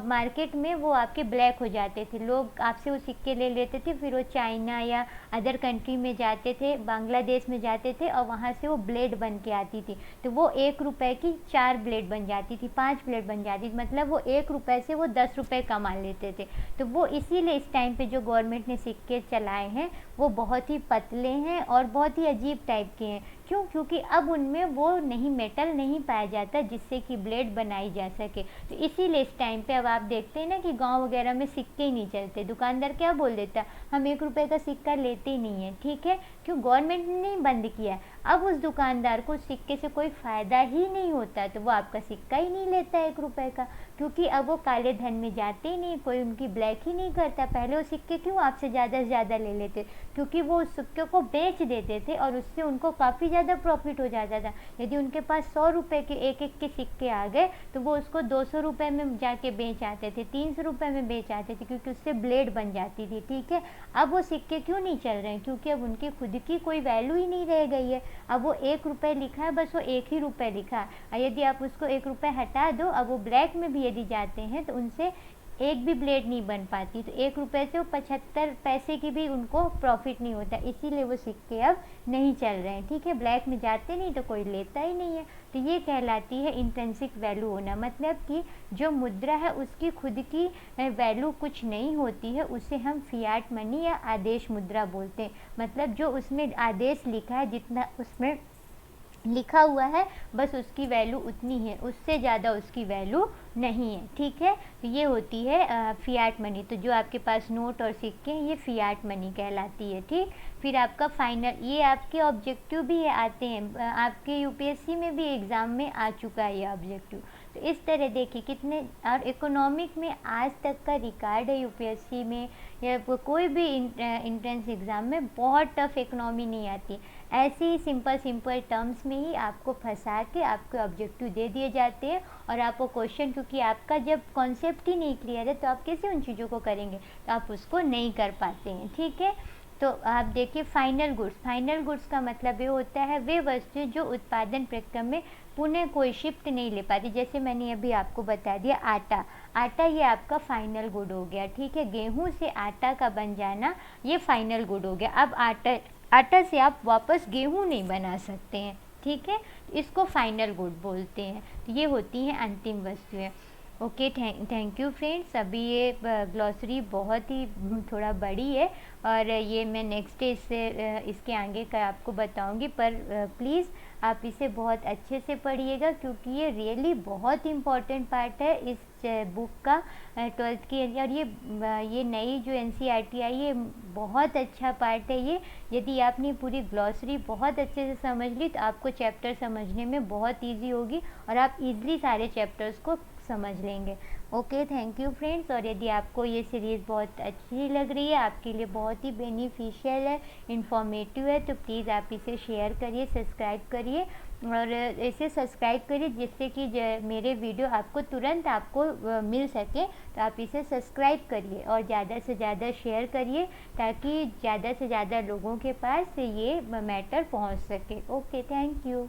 मार्केट में वो आपके ब्लैक हो जाते थे, लोग आपसे वो सिक्के ले लेते थे, फिर वो चाइना या अदर कंट्री में जाते थे, बांग्लादेश में जाते थे, और वहाँ से वो ब्लेड बन के आती थी, तो वो 1 रुपये की 4 ब्लेड बन जाती थी, 5 ब्लेड बन जाती थी, मतलब वो 1 रुपये से वो 10 रुपये कमा लेते थे। तो वो इसीलिए इस टाइम पे जो गवर्नमेंट ने सिक्के चलाए हैं वो बहुत ही पतले हैं और बहुत ही अजीब टाइप के हैं। क्यों? क्योंकि अब उनमें वो नहीं, मेटल नहीं पाया जाता जिससे कि ब्लेड बनाई जा सके, तो इसीलिए इस टाइम पे अब आप देखते हैं ना कि गांव वगैरह में सिक्के ही नहीं चलते। दुकानदार क्या बोल देता, हम 1 रुपये का सिक्का लेते ही नहीं है, ठीक है। क्यों? गवर्नमेंट ने नहीं बंद किया। अब उस दुकानदार को सिक्के से कोई फ़ायदा ही नहीं होता, तो वो आपका सिक्का ही नहीं लेता 1 रुपये का, क्योंकि अब वो काले धन में जाते ही नहीं, कोई उनकी ब्लैक ही नहीं करता। पहले वो सिक्के क्यों आपसे ज़्यादा से ज़्यादा ले लेते, क्योंकि वो उस सिक्के को बेच देते थे और उससे उनको काफ़ी ज़्यादा प्रॉफिट हो जाता था। यदि उनके पास 100 रुपये के एक के सिक्के आ गए तो वो उसको 200 रुपये में जाके बेच आते थे, 300 रुपये में बेच आते थे, क्योंकि उससे ब्लेड बन जाती थी, ठीक है। अब वो सिक्के क्यों नहीं चल रहे हैं, क्योंकि अब उनकी खुद की कोई वैल्यू ही नहीं रह गई है। अब वो 1 रुपये लिखा है, बस वो 1 ही रुपये लिखा है, और यदि आप उसको 1 रुपये हटा दो, अब वो ब्लैक में भी यदि जाते हैं तो उनसे एक भी ब्लेड नहीं बन पाती, तो 1 रुपये से वो 75 पैसे की भी उनको प्रॉफिट नहीं होता, इसीलिए वो सिक्के अब नहीं चल रहे हैं। ठीक है, ब्लैक में जाते नहीं तो कोई लेता ही नहीं है। तो ये कहलाती है इंट्रिंसिक वैल्यू होना, मतलब कि जो मुद्रा है उसकी खुद की वैल्यू कुछ नहीं होती है, उसे हम फियाट मनी या आदेश मुद्रा बोलते हैं। मतलब जो उसमें आदेश लिखा है, जितना उसमें लिखा हुआ है बस उसकी वैल्यू उतनी है, उससे ज़्यादा उसकी वैल्यू नहीं है। ठीक है, तो ये होती है फियाट मनी। तो जो आपके पास नोट और सिक्के हैं ये फियाट मनी कहलाती है। ठीक, फिर आपका फाइनल, ये आपके ऑब्जेक्टिव भी आते हैं, आपके यूपीएससी में भी एग्ज़ाम में आ चुका है ये ऑब्जेक्टिव। तो इस तरह देखिए कितने, और इकोनॉमिक में आज तक का रिकॉर्ड है यूपीएससी में या कोई भी इंट्रेंस एग्ज़ाम में बहुत टफ इकोनॉमी नहीं आती। ऐसे ही सिंपल टर्म्स में ही आपको फंसा के आपके ऑब्जेक्टिव दे दिए जाते हैं, और आपको क्वेश्चन, क्योंकि आपका जब कॉन्सेप्ट ही नहीं क्लियर है तो आप कैसे उन चीज़ों को करेंगे, तो आप उसको नहीं कर पाते हैं। ठीक है, तो आप देखिए फाइनल गुड्स। फाइनल गुड्स का मतलब ये होता है वे वस्तुएं जो उत्पादन प्रक्रिया में पुनः कोई शिफ्ट नहीं ले पाती। जैसे मैंने अभी आपको बता दिया आटा ये आपका फाइनल गुड हो गया। ठीक है, गेहूं से आटा का बन जाना ये फाइनल गुड हो गया। अब आटा से आप वापस गेहूं नहीं बना सकते हैं। ठीक है, इसको फाइनल गुड बोलते हैं। तो ये होती हैं अंतिम वस्तुएं। Okay, thank you friends. अभी ये ग्लॉसरी बहुत ही थोड़ा बड़ी है, और ये मैं नेक्स्ट डे इसके आगे का आपको बताऊंगी, पर प्लीज़ आप इसे बहुत अच्छे से पढ़िएगा, क्योंकि ये रियली बहुत इम्पॉर्टेंट पार्ट है इस बुक का 12th की। और ये नई जो NCERT आई है बहुत अच्छा पार्ट है ये। यदि आपने पूरी ग्लॉसरी बहुत अच्छे से समझ ली तो आपको चैप्टर समझने में बहुत ईजी होगी, और आप ईज़िली सारे चैप्टर्स को समझ लेंगे। Okay, thank you friends. और यदि आपको ये सीरीज़ बहुत अच्छी लग रही है, आपके लिए बहुत ही बेनिफिशियल है, इन्फॉर्मेटिव है, तो प्लीज़ आप इसे शेयर करिए, सब्सक्राइब करिए, और इसे सब्सक्राइब करिए जिससे कि मेरे वीडियो आपको तुरंत मिल सके। तो आप इसे सब्सक्राइब करिए और ज़्यादा से ज़्यादा शेयर करिए, ताकि ज़्यादा से ज़्यादा लोगों के पास ये मैटर पहुंच सके। Okay, thank you.